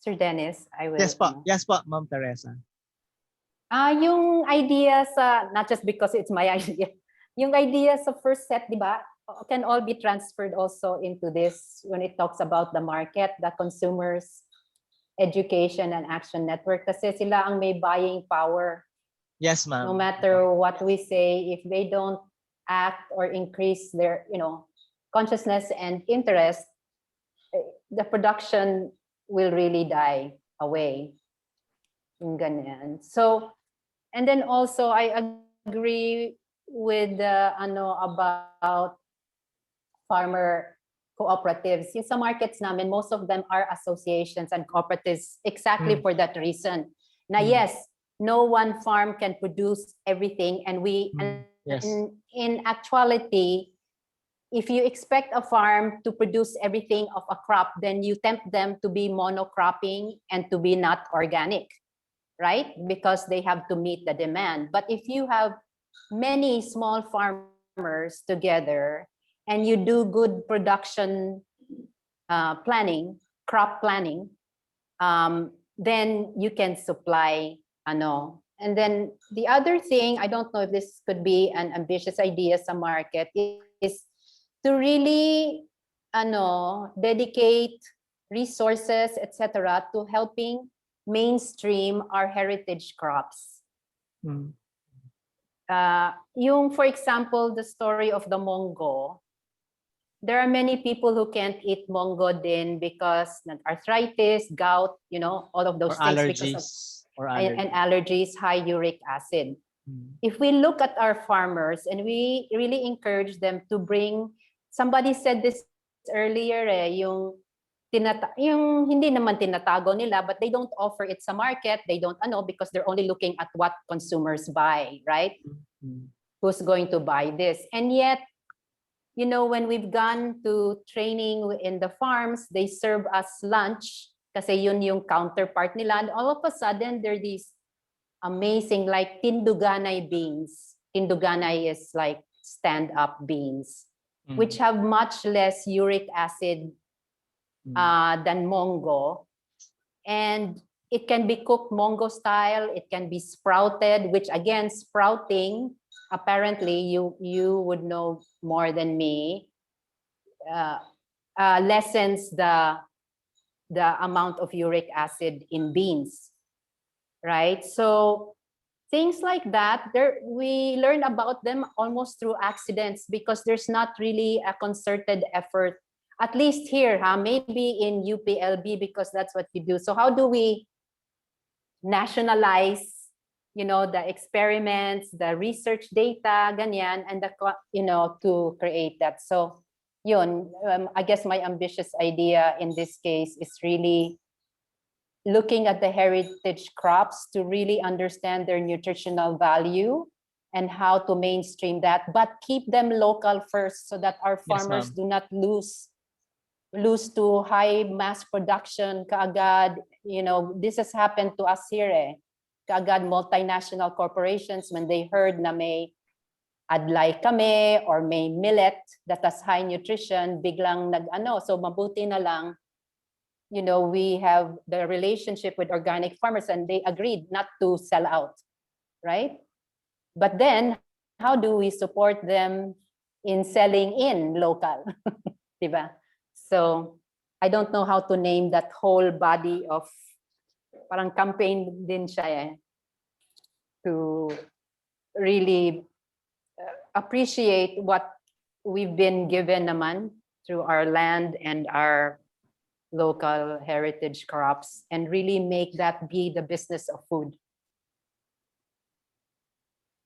Sir Dennis, I will. Yes po, Ma'am Teresa. Yung idea not just because it's my idea, yung idea sa first set, di ba, can all be transferred also into this when it talks about the market, the consumers, Education and Action Network kasi sila ang may buying power. Yes, ma'am. No matter what we say, if they don't act or increase their, consciousness and interest, the production will really die away. Yung ganyan. So, and then also I agree with about farmer cooperatives. Yung sa markets namin, most of them are associations and cooperatives exactly for that reason. Na yes, no one farm can produce everything, and Yes. in actuality, if you expect a farm to produce everything of a crop, then you tempt them to be monocropping and to be not organic, right? Because they have to meet the demand. But if you have many small farmers together and you do good production planning, crop planning, then you can supply, And then the other thing, I don't know if this could be an ambitious idea sa market, is to really dedicate resources, etc., to helping mainstream our heritage crops. Yung, for example, the story of the mongo, there are many people who can't eat mongo din because of arthritis, gout, all of those Or things allergies. and allergies, high uric acid. If we look at our farmers and we really encourage them to bring, somebody said this earlier, yung hindi naman tinatago nila, but they don't offer it sa market, they don't because they're only looking at what consumers buy, right? Who's going to buy this? And yet, when we've gone to training in the farms, they serve us lunch kasi yun yung counterpart nila. And all of a sudden, there are these amazing, like tinduganay beans. Tinduganay is like stand-up beans, which have much less uric acid than mongo. And it can be cooked mongo style. It can be sprouted, which again, sprouting, apparently you would know more than me, lessens the amount of uric acid in beans, right? So things like that, we learn about them almost through accidents because there's not really a concerted effort, at least here, maybe in UPLB, because that's what you do. So how do we nationalize the experiments, the research data, ganyan, and to create that. So, yun, I guess my ambitious idea in this case is really looking at the heritage crops to really understand their nutritional value and how to mainstream that, but keep them local first so that our farmers do not lose to high mass production kaagad. This has happened to us here kaagad multinational corporations, when they heard na may adlay kami or may millet that has high nutrition, biglang so mabuti na lang, we have the relationship with organic farmers and they agreed not to sell out, right? But then, how do we support them in selling in local? Diba? So, I don't know how to name that whole body of parang campaign din siya to really appreciate what we've been given naman through our land and our local heritage crops and really make that be the business of food.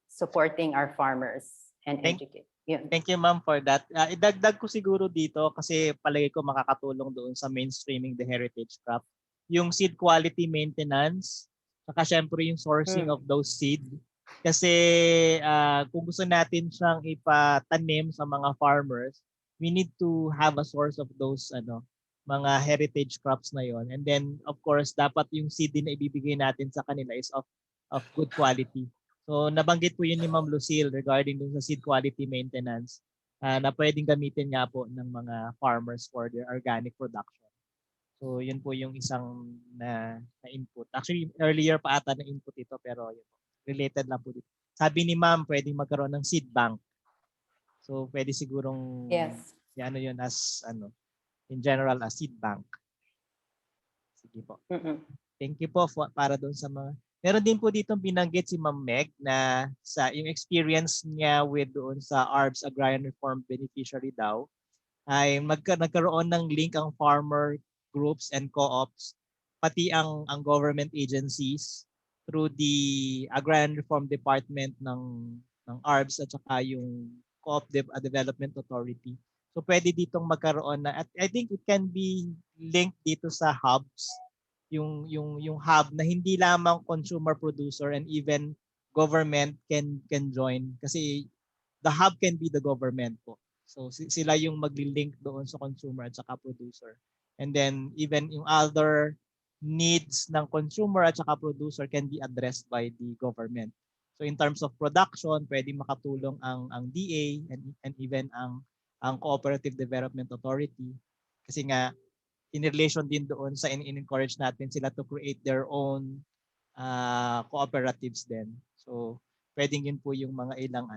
Supporting our farmers and educate. Yun. Thank you, ma'am, for that. Idagdag ko siguro dito kasi palagi ko makakatulong doon sa mainstreaming the heritage crop. Yung seed quality maintenance, saka syempre yung sourcing of those seed. Kasi kung gusto natin siyang ipatanim sa mga farmers, we need to have a source of those mga heritage crops na yon. And then of course, dapat yung seed din na ibibigay natin sa kanila is of good quality. So nabanggit po yun ni Ma'am Lucille regarding dun sa seed quality maintenance na pwedeng gamitin nga po ng mga farmers for their organic production. So yun po yung isang na input. Actually earlier pa ata na input ito pero yun, related lang po dito. Sabi ni Ma'am pwedeng magkaroon ng seed bank. So pwede sigurong yes. Yun as in general a seed bank. Sige po. Mm-mm. Thank you po para doon sa mga... Meron din po dito binanggit si Ma'am Meg na sa yung experience niya with doon sa ARBS Agrarian Reform Beneficiary daw ay nagkaroon ng link ang farmer groups and co-ops pati ang government agencies through the Agrarian Reform Department ng ARBS at saka yung Co-op Development Authority. So pwede ditong magkaroon na at I think it can be linked dito sa hubs yung hub na hindi lamang consumer producer and even government can join kasi the hub can be the government po. So sila yung magli-link doon sa consumer at saka producer. And then even yung other needs ng consumer at saka producer can be addressed by the government. So in terms of production, pwede makatulong ang DA and even ang Cooperative Development Authority kasi nga in relation din doon sa in-encourage natin sila to create their own cooperatives din. So pwedeng yun po yung mga ilang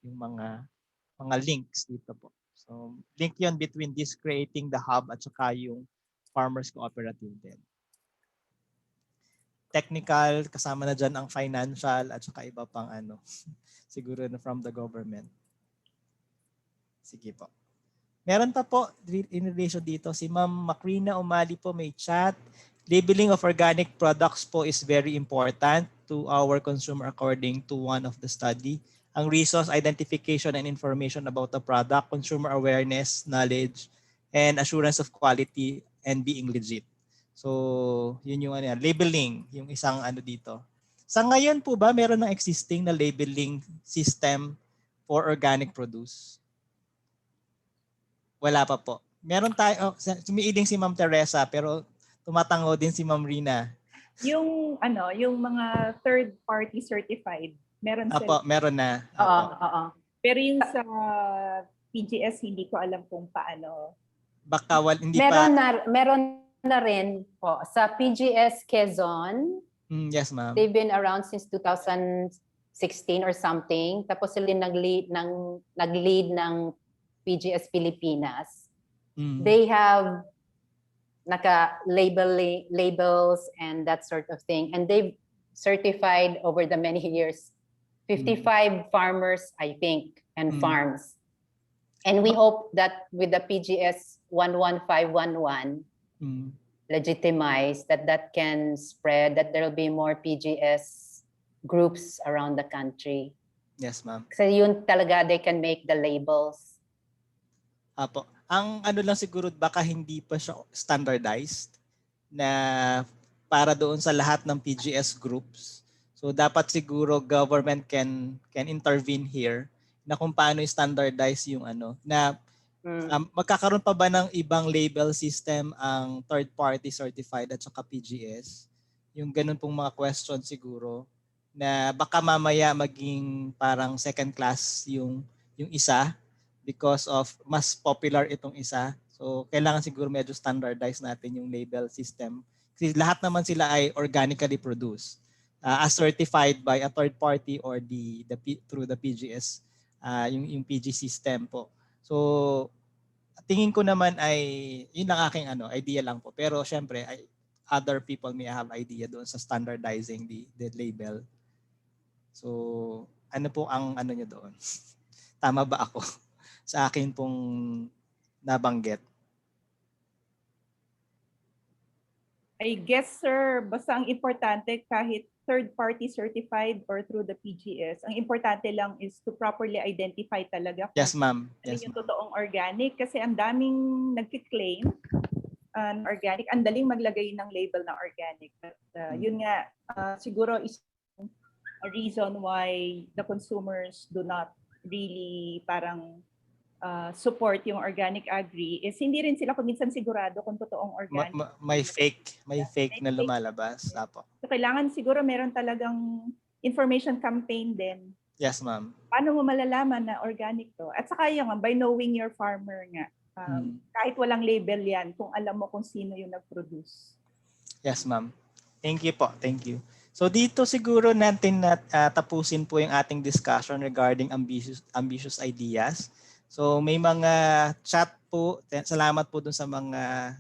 yung mga links dito po. So link yun between this creating the hub at saka yung farmers cooperative din. Technical, kasama na dyan ang financial at saka iba pang siguro na from the government. Sige po. Meron pa po in relation dito, si Ma'am Macrina Umali po may chat. Labeling of organic products po is very important to our consumer according to one of the study. Ang resource identification and information about the product, consumer awareness, knowledge, and assurance of quality and being legit. So, yun yung labeling, yung isang dito. Sa ngayon po ba, meron ng existing na labeling system for organic produce? Wala pa po. Meron tayo, sumiiling si Ma'am Teresa pero tumatango din si Ma'am Rina. Yung yung mga third party certified, meron Apo, sila. meron na. Oo. Pero yung sa PGS hindi ko alam kung paano. Baka hindi Meron na rin po sa PGS Quezon. Yes, ma'am. They've been around since 2016 or something. Tapos sila nag-lead ng PGS Pilipinas. They have labels and that sort of thing. And they've certified over the many years 55 farmers, I think, and farms. And we hope that with the PGS 11511 legitimized, that can spread, that there will be more PGS groups around the country. Yes, ma'am. Kasi yun talaga, they can make the labels. Apo. Ang lang siguro baka hindi pa siya standardized na para doon sa lahat ng PGS groups. So dapat siguro government can intervene here na kung paano i-standardize yung na magkakaroon pa ba ng ibang label system ang third party certified at saka PGS? Yung ganun pong mga question siguro na baka mamaya maging parang second class yung isa because of mas popular itong isa. So kailangan siguro medyo standardize natin yung label system. Kasi lahat naman sila ay organically produced as certified by a third party or through the PGS yung PG system po. So tingin ko naman ay yun ang aking idea lang po. Pero syempre other people may have idea doon sa standardizing the label. So ano po ang niyo doon? Tama ba ako sa akin pong nabanggit? I guess, sir, basta ang importante kahit third party certified or through the PGS, ang importante lang is to properly identify talaga kung Yes, ma'am. Yes, yung totoong organic kasi ang daming nagki-claim organic, ang daling maglagay ng label na organic. But, yun nga, siguro is a reason why the consumers do not really parang support yung organic agri is hindi rin sila minsan sigurado kung totoong organic. May fake na lumalabas. Apo. So kailangan siguro meron talagang information campaign din. Yes, ma'am. Paano mo malalaman na organic to? At saka yung by knowing your farmer nga. Kahit walang label yan, kung alam mo kung sino yung nag-produce. Yes, ma'am. Thank you po. Thank you. So dito siguro natin tapusin po yung ating discussion regarding ambitious ideas. So may mga chat po. Salamat po dun sa mga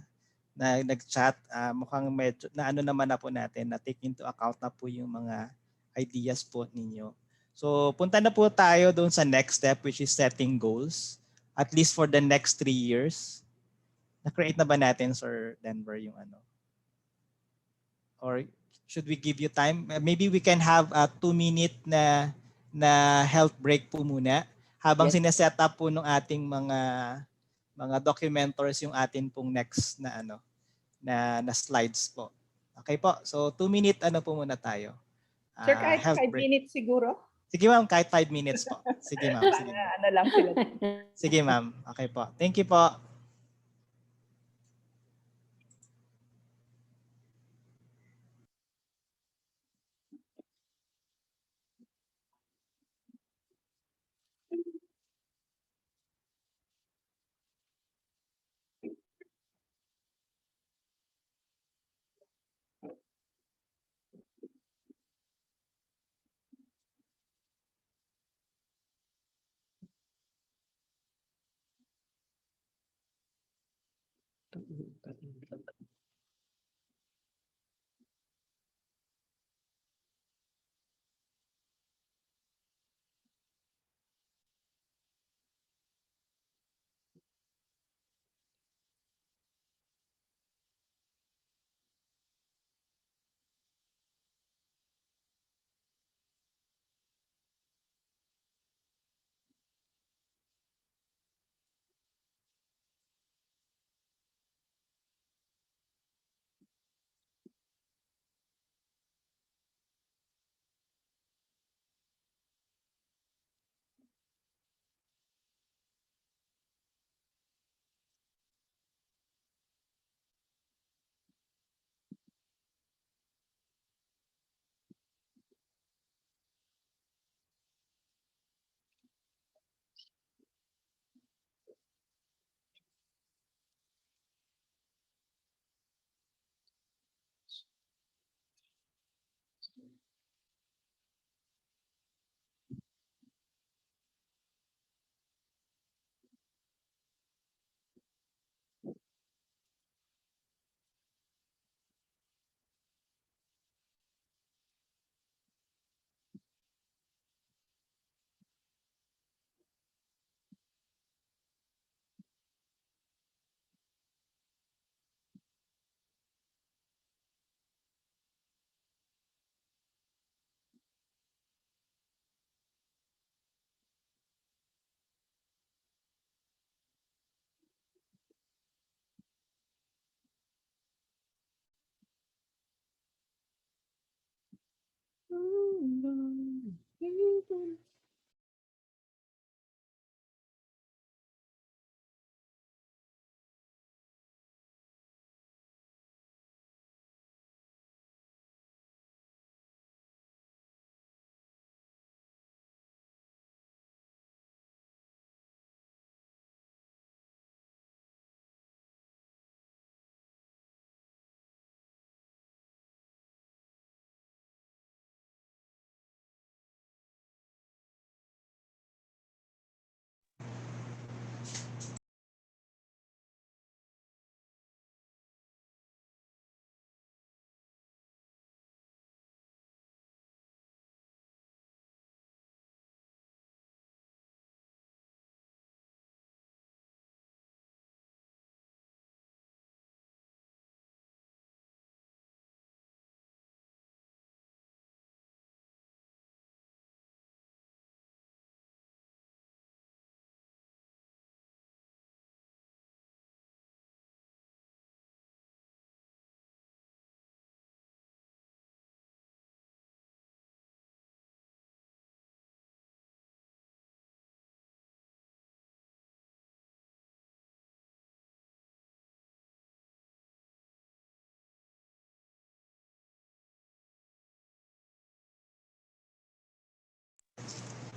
na nag-chat. Mukhang medyo na ano naman na po natin, na take into account na po yung mga ideas po ninyo. So punta na po tayo doon sa next step, which is setting goals. At least for the next 3 years. Na-create na ba natin, Sir Denver, yung ano? Or should we give you time? Maybe we can have a 2-minute na health break po muna habang Yes. sineset up po ng ating mga documenters yung atin pong next na ano na slides po. Okay po. So 2-minute ano po muna tayo. Sir, kahit Health 5 break. minutes siguro. Sige ma'am, kahit 5 minutes po. Sige ma'am, sige. Ano lang sila. Sige ma'am. Okay po. Thank you po.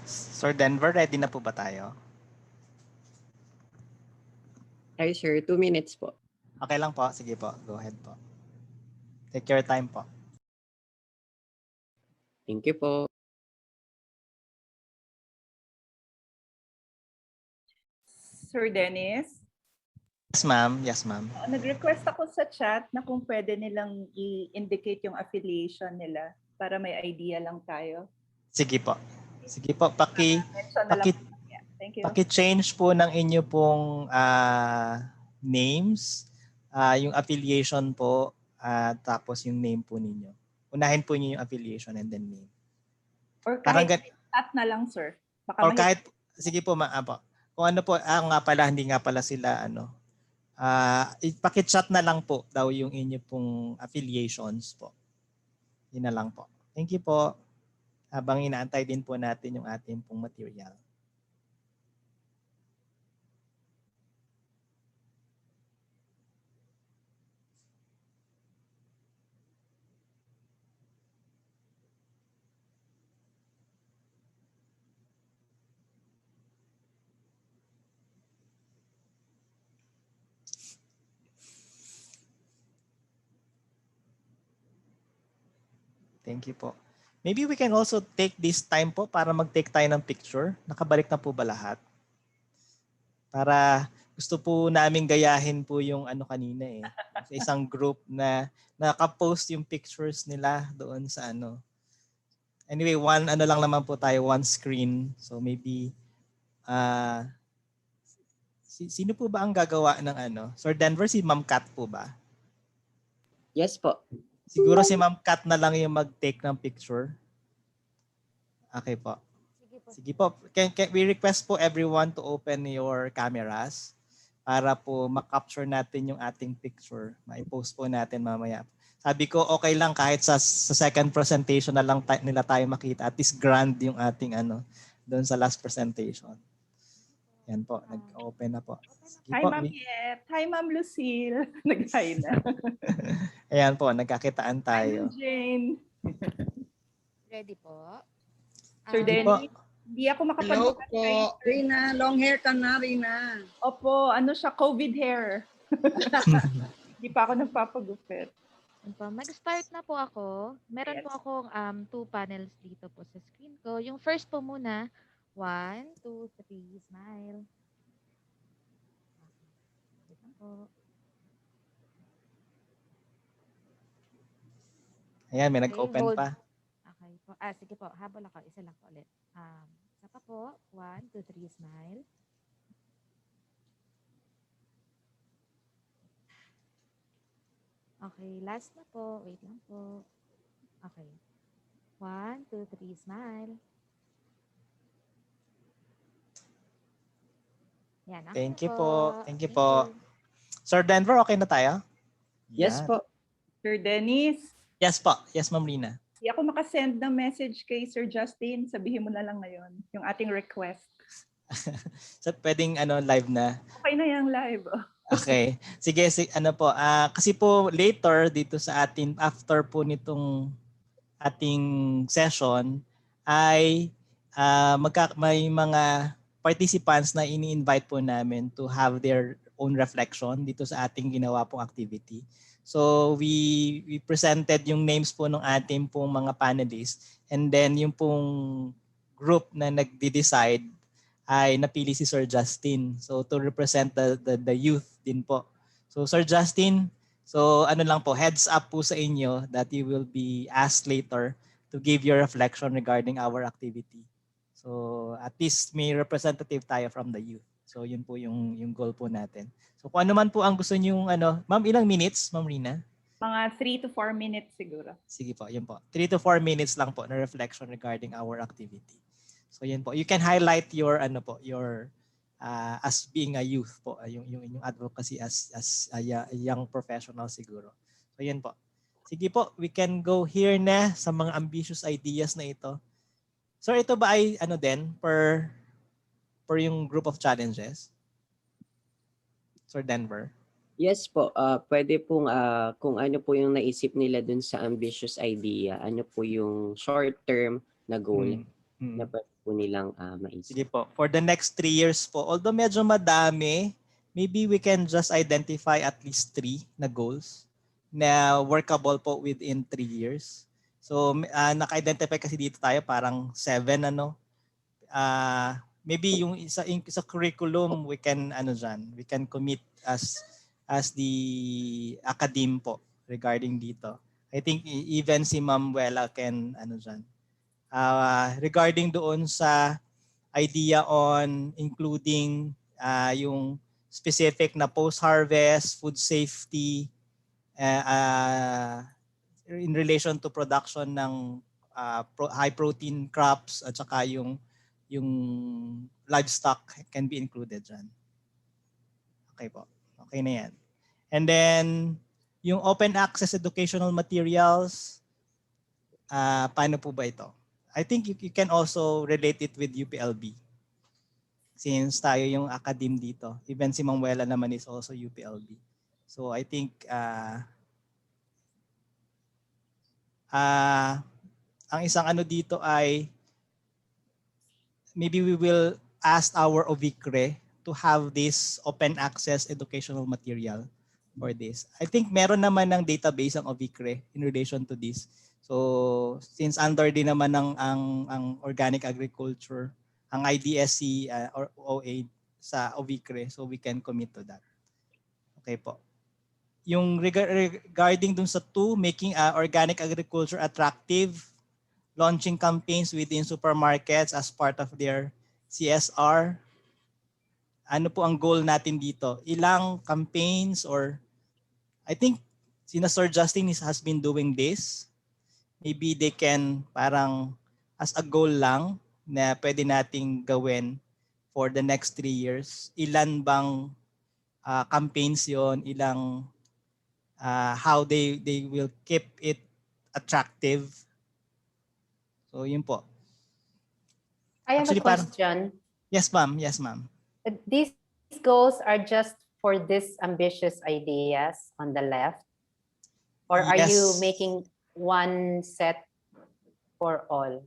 Sir Denver, ready na po ba tayo? Ay, sir, 2 minutes po. Okay lang po. Sige po. Go ahead po. Take your time po. Thank you po. Sir Dennis. ma'am. Yes, ma'am. Nag-request ako sa chat na kung pwede nilang i-indicate yung affiliation nila para may idea lang tayo. Sige po. Sige po, Mention na lang. Yeah, thank you. paki-change po ng inyo pong names, yung affiliation po, tapos yung name po ninyo. Unahin po niyo yung affiliation and then name. Or kahit chat na lang, sir. Baka or kahit, sige po, po. Kung ano po, nga pala, hindi nga pala sila, paki-chat na lang po daw yung inyo pong affiliations po. Yun na lang po. Thank you po. Habang inaantay din po natin yung ating pong material. Thank you po. Maybe we can also take this time po para mag-take tayo ng picture. Nakabalik na po ba lahat? Para gusto po namin gayahin po yung kanina eh. Sa isang group na naka-post yung pictures nila doon sa Anyway, one lang naman po tayo, one screen. So maybe sino po ba ang gagawa ng Sir Denver, si Ma'am Kat po ba? Yes po. Siguro si Ma'am Kat na lang yung mag-take ng picture. Okay po. Sige po. Can we request po everyone to open your cameras para po ma-capture natin yung ating picture. Ma-post po natin mamaya. Sabi ko okay lang kahit sa second presentation na lang nila tayo makita. At least grand yung ating doon sa last presentation. Yan po. Nag-open na po. Hi, Ma'am Yet. Hi, Ma'am Lucille. Nag-hi na. Ayan po, nagkakitaan tayo. Hi, Jane. Ready po? Sir Denny, hindi ako makapag- Hello po. Rina, long hair ka na, Rina. Opo, siya, COVID hair. Hindi pa ako nagpapagupit. Mag-start na po ako. Meron po akong 2 panels dito po sa screen ko. Yung first po muna, 1, 2, 3, smile. Po. Ayan, may nag-open pa. Okay po. Sige po. Habol ako. Isa lang po ulit. Isa pa po. 1, 2, 3, smile. Okay. Last na po. Wait lang po. Okay. 1, 2, 3, smile. Yan. Thank you po. Thank you po. Sir Denver, okay na tayo? Yes po. Sir Dennis. Yes po. Yes, Ma'am Rina. Hindi ako makasend ng message kay Sir Justin. Sabihin mo na lang ngayon yung ating request. So, pwedeng live na. Okay na yung live. Okay. Sige, po. Kasi po later dito sa atin, after po nitong ating session, ay may mga participants na ini-invite po namin to have their own reflection dito sa ating ginawa pong activity. So we presented yung names po ng ating pong mga panelists, and then yung pong group na nagde-decide ay napili si Sir Justin. So to represent the youth din po. So Sir Justin, so lang po, heads up po sa inyo that you will be asked later to give your reflection regarding our activity. So at least may representative tayo from the youth. So yun po yung goal po natin. So kung ano man po ang gusto niyo Ma'am, ilang minutes, Ma'am Rina? Mga 3 to 4 minutes siguro. Sige po, yun po. 3 to 4 minutes lang po na reflection regarding our activity. So yun po. You can highlight your your as being a youth po, yung inyong advocacy as a young professional siguro. So yun po. Sige po, we can go here na sa mga ambitious ideas na ito. So ito ba ay din per yung group of challenges? Sir Denver? Yes po. Pwede pong kung ano po yung naisip nila dun sa ambitious idea, ano po yung short-term na goal na pwede po nilang maisip. Sige po. For the next 3 years po, although medyo madami, maybe we can just identify at least 3 na goals na workable po within 3 years. So naka-identify kasi dito tayo parang 7 maybe yung sa curriculum we can we can commit as the academe po regarding dito. I think even si Ma'am Wela can regarding doon sa idea on including yung specific na post-harvest food safety in relation to production ng high protein crops at saka yung livestock can be included dyan. Okay po. Okay na yan. And then yung open access educational materials, paano po ba ito? I think you can also relate it with UPLB. Since tayo yung academe dito. Even si Ma'am Wela naman is also UPLB. So I think ang isang dito ay maybe we will ask our OVICRE to have this open access educational material for this. I think meron naman ng database ang OVICRE in relation to this. So since under din naman ang organic agriculture, ang IDSC or OA sa OVICRE, so we can commit to that. Okay po. Yung regarding dun sa 2, making organic agriculture attractive, launching campaigns within supermarkets as part of their CSR. Ano po ang goal natin dito? Ilang campaigns or I think Sir Justin has been doing this. Maybe they can parang as a goal lang na pwede nating gawin for the next 3 years. Ilan bang campaigns yon? Ilang how they will keep it attractive. So yun po. I have a question. Yes, ma'am. Yes, ma'am. These goals are just for these ambitious ideas on the left? Or are you making one set for all?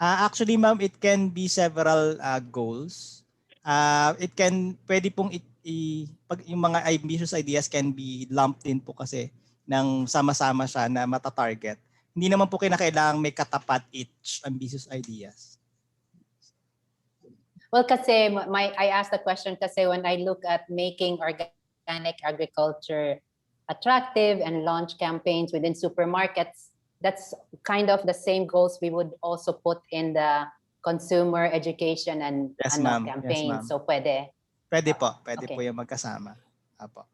Actually, ma'am, it can be several goals. It can, pwede pong pag yung mga ambitious ideas can be lumped in po kasi ng sama-sama siya na mata-target. Hindi naman po kinakailangang may katapat each ambitious ideas. Well, kasi I asked the question kasi when I look at making organic agriculture attractive and launch campaigns within supermarkets, that's kind of the same goals we would also put in the consumer education and campaign. Yes, so pwede. Pwede po. Pwede po yung magkasama. Apo.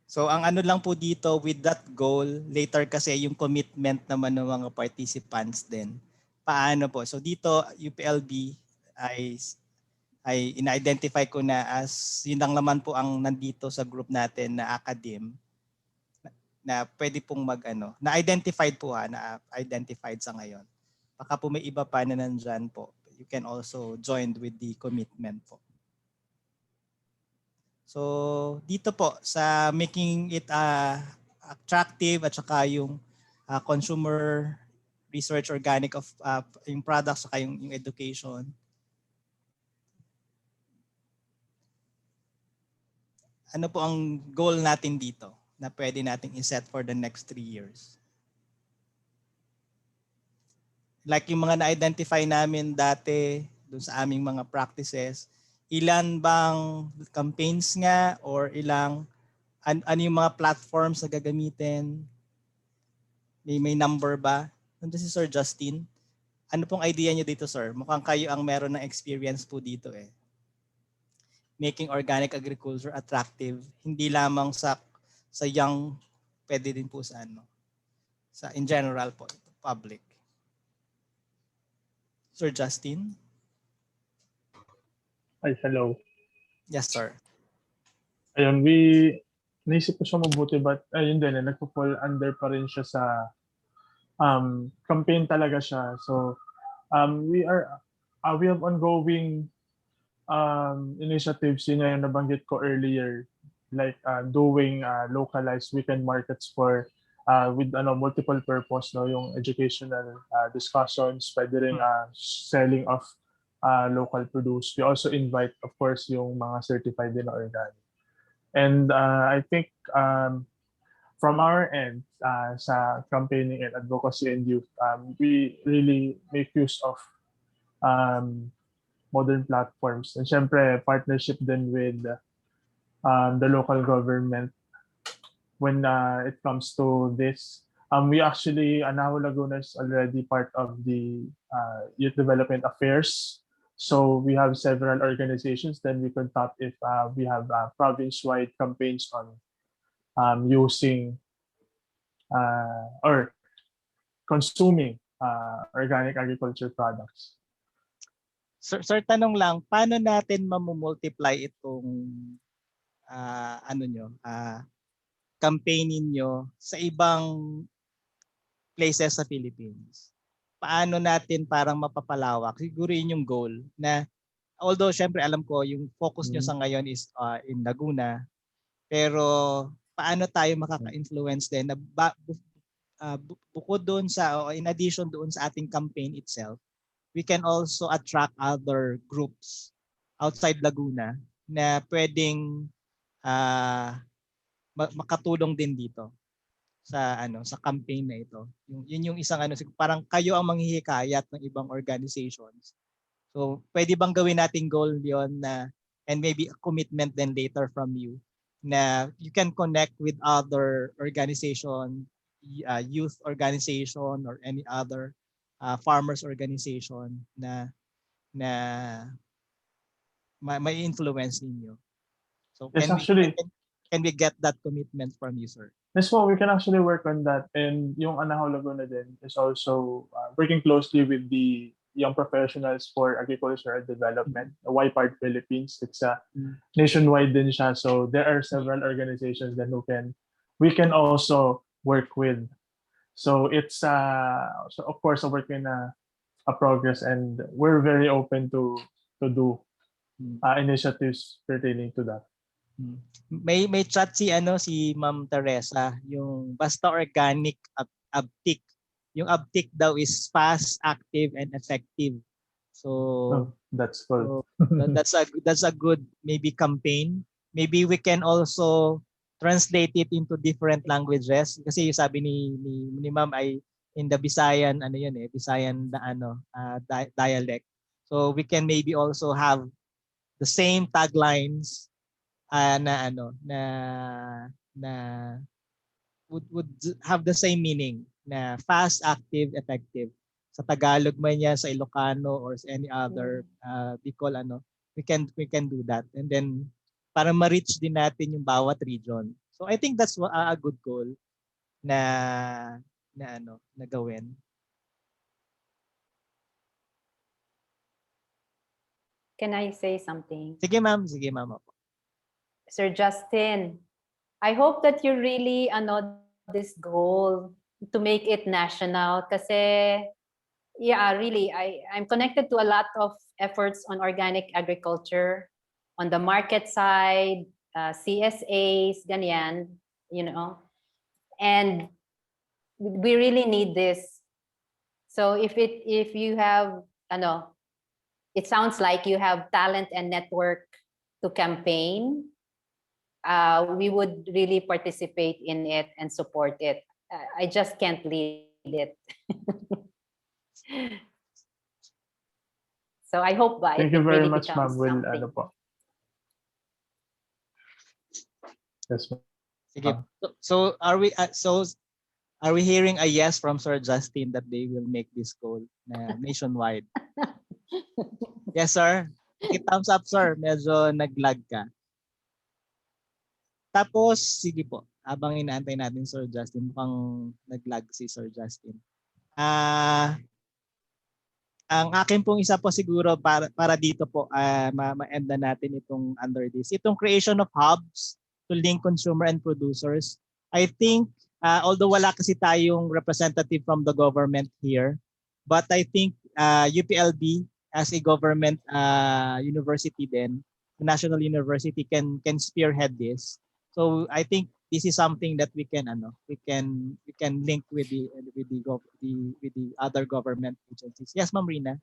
So ang lang po dito with that goal, later kasi yung commitment naman ng mga participants din. Paano po? So dito UPLB ay ina-identify ko na as yun lang naman po ang nandito sa group natin na academe na pwede pong na-identified po na-identified sa ngayon. Baka po may iba pa na nandyan po. You can also join with the commitment po. So dito po sa making it attractive at saka yung consumer research organic of yung products saka yung education. Ano po ang goal natin dito na pwede nating i-set for the next 3 years? Like yung mga na-identify namin dati dun sa aming mga practices, ilan bang campaigns nga or ilang ano yung mga platforms na gagamitin? May number ba? Nandun si Sir Justin. Ano pong idea niyo dito, sir? Mukhang kayo ang meron ng experience po dito eh. Making organic agriculture attractive, hindi lamang sa young, pwede din po sa sa in general po, public. Sir Justin? Ay, hello. Yes, sir. Ayun, naisip ko siya mabuti but ayun din, nagpo-fall under pa rin siya sa campaign talaga siya. So we have ongoing initiatives yun yung nabanggit ko earlier, like doing localized weekend markets for with multiple purpose, yung educational discussions, pwede rin selling of local produce. We also invite, of course, yung mga certified din na organic. And I think from our end, sa campaigning and advocacy and youth, we really make use of modern platforms. And syempre, partnership din with the local government when it comes to this. We actually, Anaho Laguna is already part of the Youth Development Affairs. So we have several organizations. Then we can tap if we have province-wide campaigns on using or consuming organic agriculture products. Sir, tanong lang, paano natin mamumultiply itong campaign ninyo sa ibang places sa Philippines? Paano natin parang mapapalawak? Siguro yun yung goal na although syempre alam ko yung focus nyo sa ngayon is in Laguna, pero paano tayo makaka-influence din na bukod doon sa in addition doon sa ating campaign itself, we can also attract other groups outside Laguna na pwedeng makatulong din dito sa campaign na ito. Yun yung isang parang kayo ang manghihikayat ng ibang organizations. So pwede bang gawin nating goal yon na and maybe a commitment then later from you na you can connect with other organization, youth organization or any other farmers organization na may influence ninyo. So Yes, can we get that commitment from you, sir? Yes, well, we can actually work on that. And yung Anaho Laguna din is also working closely with the Young Professionals for Agriculture and Development, YPARD Philippines. It's nationwide din siya. So there are several organizations that we can also work with. So it's so of course a work in a progress, and we're very open to do initiatives pertaining to that. May chat si Ma'am Teresa, yung basta organic uptick. Yung uptick daw is fast, active and effective. So that's cool. that's a good maybe campaign. Maybe we can also translate it into different languages kasi yung sabi ni Ma'am ay in the Visayan Visayan dialect. So we can maybe also have the same taglines na would have the same meaning na fast, active, effective. Sa Tagalog man yan, sa Ilocano or sa any other Bicol we can do that. And then para ma-reach din natin yung bawat region. So I think that's a good goal na gawin. Can I say something? Sige ma'am. Sir Justin, I hope that you really this goal to make it national kasi really I'm connected to a lot of efforts on organic agriculture on the market side, CSAs, ganyan, and we really need this. So if you have it sounds like you have talent and network to campaign, we would really participate in it and support it. I just can't lead it. So I hope Thank you very much, ma'am. Yes, ma'am. Sige. So are we hearing a yes from Sir Justin that they will make this goal nationwide? Yes, sir. Thumbs up, sir. Medyo nag-lag ka. Tapos, sige po. Habang inaantay natin Sir Justin, mukhang nag-lag si Sir Justin. Ang akin pong isa po siguro para dito po, ma-end na natin itong under this. Itong creation of hubs to link consumer and producers. I think, although wala kasi tayong representative from the government here, but I think UPLB as a government university then, national university can spearhead this. So I think this is something that we can link with the other government agencies. Yes, Ma'am Rina.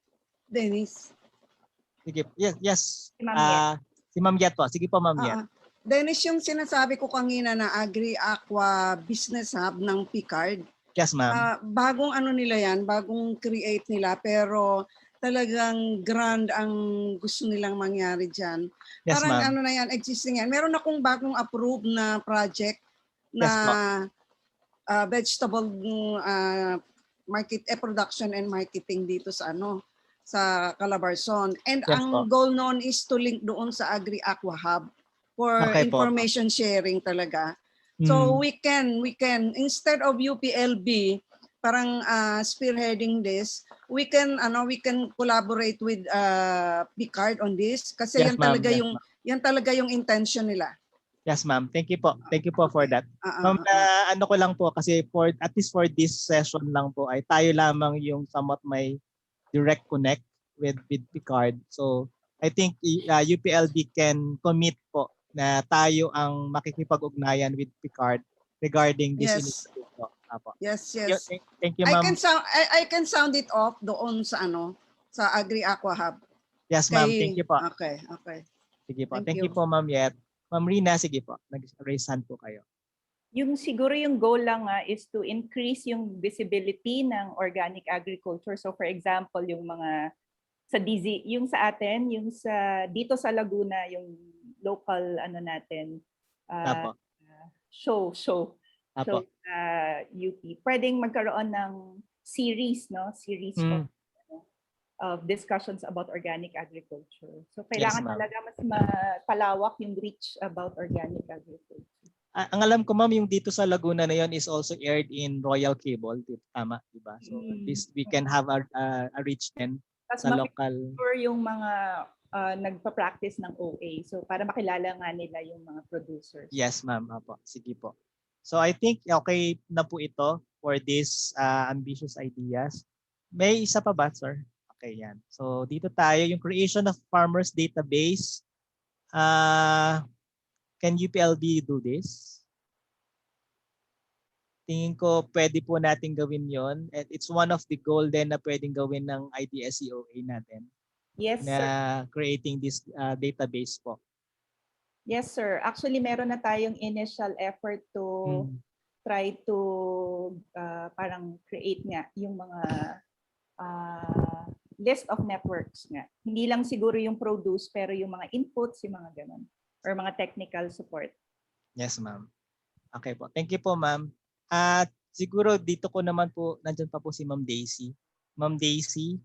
Dennis. Sige. Yes. Si Ma'am Yet. Si Ma'am Yet po. Sige po, Ma'am Yet. Dennis, yung sinasabi ko kanina na Agri-Aqua Business Hub ng Picard, Yes, ma'am. bagong ano nila yan, bagong create nila, pero talagang grand ang gusto nilang mangyari dyan. Yes, Parang ma'am. ano na yan, existing yan. Meron akong bagong approved na project na Yes, po. Vegetable production and marketing dito sa sa Calabarzon. And Yes, ang po. goal noon is to link doon sa Agri-Aqua Hub for Okay po. information sharing talaga. So we can instead of UPLB parang spearheading this, we can collaborate with Picard on this kasi Yes, yan ma'am. talaga Yes, yung yan talaga yung intention nila. Yes, ma'am. Thank you po. Thank you po for that. Ma'am, ano ko lang po kasi for at least for this session lang po ay tayo lamang yung somewhat may direct connect with Picard. So I think UPLB can commit po na tayo ang makikipag-ugnayan with Picard regarding this Yes. initiative po. Apo. Yes. Thank you, I ma'am. can sound it off doon sa sa Agri-Aqua Hub. Yes, ma'am. Thank you po. Okay. Sige po. Thank Thank you you. po, Ma'am Yet. Ma'am Rina, sige po. Nag-raise hand po kayo. Yung siguro yung goal lang is to increase yung visibility ng organic agriculture. So for example, yung mga sa DZ, yung sa atin, yung sa dito sa Laguna, yung local natin Apo. show Apo. UP. Pwedeng magkaroon ng series po of discussions about organic agriculture. So kailangan ma'am. talaga mas mapalawak yung reach about organic agriculture. Ang alam ko, ma'am, yung dito sa Laguna na yon is also aired in Royal Cable. Tama, di ba? So at least we can have a reach then Tapos sa local. mapicture yung mga nagpa-practice ng OA. So para makilala nga nila yung mga producers. Yes, ma'am. Apo. Sige po. So I think okay na po ito for this ambitious ideas. May isa pa ba, sir? Okay, yan. So dito tayo, yung creation of farmers database. Can UPLB do this? Tingin ko pwede po natin gawin yon. And it's one of the goal din na pwedeng gawin ng IDSCOA natin. Yes, na sir. creating this database po. Yes, sir. Actually, meron na tayong initial effort to try to parang create nga yung mga list of networks nga. Hindi lang siguro yung produce, pero yung mga inputs, yung mga ganun. Or mga technical support. Yes, ma'am. Okay po. Thank you po, ma'am. At siguro dito ko naman po, nandyan pa po si Ma'am Daisy. Ma'am Daisy,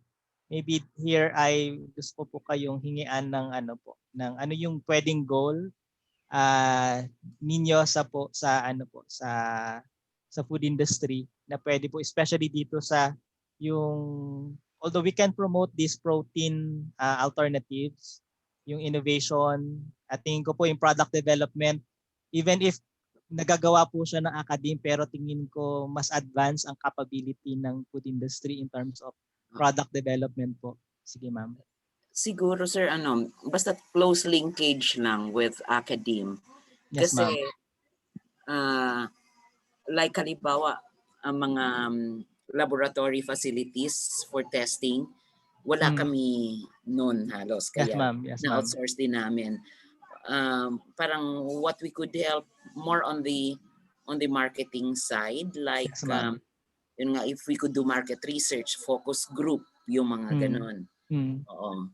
maybe here ay gusto po kayong hingian ng ng yung pwedeng goal ninyo sa food industry na pwede po, especially dito sa although we can promote these protein alternatives, yung innovation, at tingin ko po yung product development, even if nagagawa po siya ng academe, pero tingin ko mas advanced ang capability ng food industry in terms of product development po. Sige, ma'am. Siguro, sir, basta close linkage lang with academe. Yes, Kasi, like halimbawa, ang mga laboratory facilities for testing, wala kami noon halos. Kaya Yes, ma'am. Yes, ma'am. na-outsource din namin. Parang what we could help more on the marketing side, like Yes, ma'am. yun nga, if we could do market research, focus group, yung mga ganon. Oo.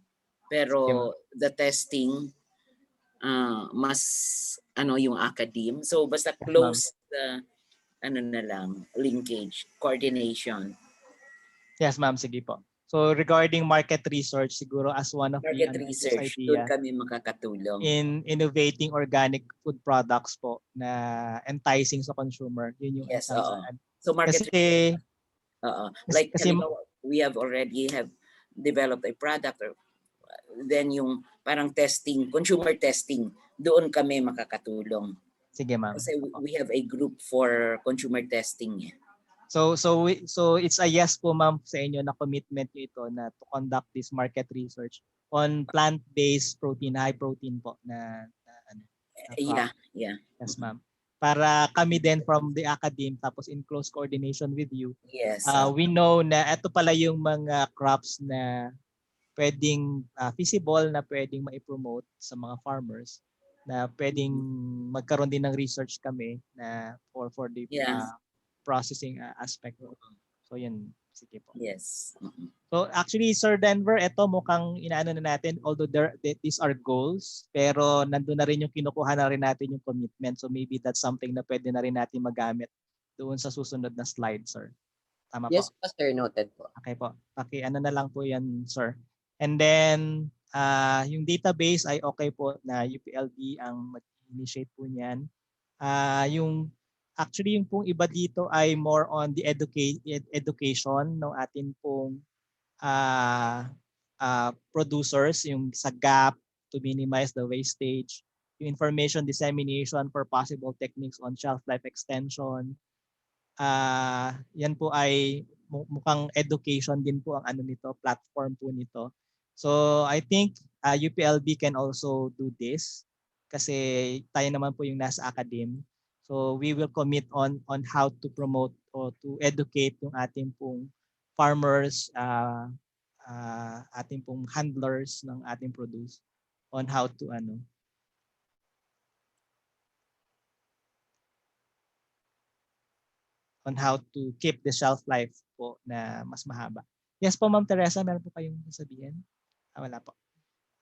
Pero the testing, mas yung academe. So basta close the na lang, linkage, coordination. Yes, ma'am. Sige po. So regarding market research, siguro as one of Market the research, idea doon kami makakatulong. in innovating organic food products po na enticing sa consumer. Yun yung Yes, isang oo. saan. So market Kasi, like kasi we have already developed a product, or then yung parang testing, consumer testing, doon kami makakatulong. sige, ma'am. Kasi we have a group for consumer testing. So it's a yes po, ma'am, sa inyo na commitment nyo ito na to conduct this market research on plant-based protein, high protein po na Yeah. Yes, ma'am. Para kami din from the academe, tapos in close coordination with you, Yes. we know na ito pala yung mga crops na pwedeng feasible na pwedeng ma-promote sa mga farmers. na pwedeng magkaroon din ng research kami na for the Yes. processing aspect. So yun, sige po. Yes. Mm-mm. So actually, Sir Denver, ito mukhang inaano na natin, although these are goals, pero nandun na rin yung kinukuha na rin natin yung commitment. So maybe that's something na pwede na rin natin magamit doon sa susunod na slide, sir. Tama Yes po? po, sir. Noted po. Okay po. Ano na lang po yan, sir. And then, yung database ay okay po na UPLB ang mag-initiate po niyan. Actually, yung pong iba dito ay more on the education ng atin pong producers, yung sa GAP to minimize the wastage, yung information dissemination for possible techniques on shelf life extension. Yan po ay mukhang education din po ang ano nito, platform po nito. So I think UPLB can also do this kasi tayo naman po yung nasa academe. So we will commit on how to promote or to educate yung ating pong farmers, ating pong handlers ng ating produce on how to keep the shelf life po na mas mahaba. Yes po, Ma'am Teresa, meron po kayong sabihin? Wala po.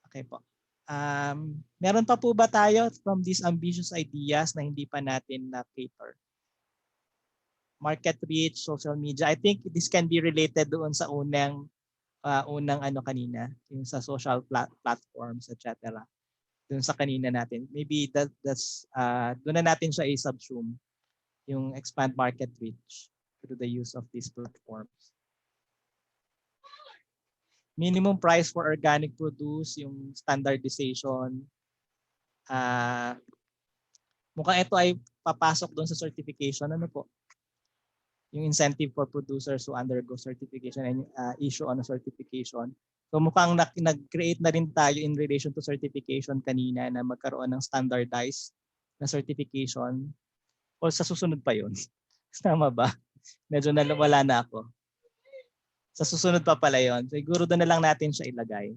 Okay po. Meron pa po ba tayo from these ambitious ideas na hindi pa natin na-cater? Market reach, social media. I think this can be related doon sa unang kanina, yung sa social platforms, etc. Doon sa kanina natin. Maybe that's doon na natin siya i-subsume, yung expand market reach through the use of these platforms. Minimum price for organic produce, yung standardization. Mukhang ito ay papasok doon sa certification. Ano po? Yung incentive for producers who undergo certification and issue on a certification. So mukhang nag-create na rin tayo in relation to certification kanina na magkaroon ng standardized na certification. O sa susunod pa yun? Tama ba? Medyo wala na ako. Sa susunod pa pala yun. Siguro doon na lang natin siya ilagay.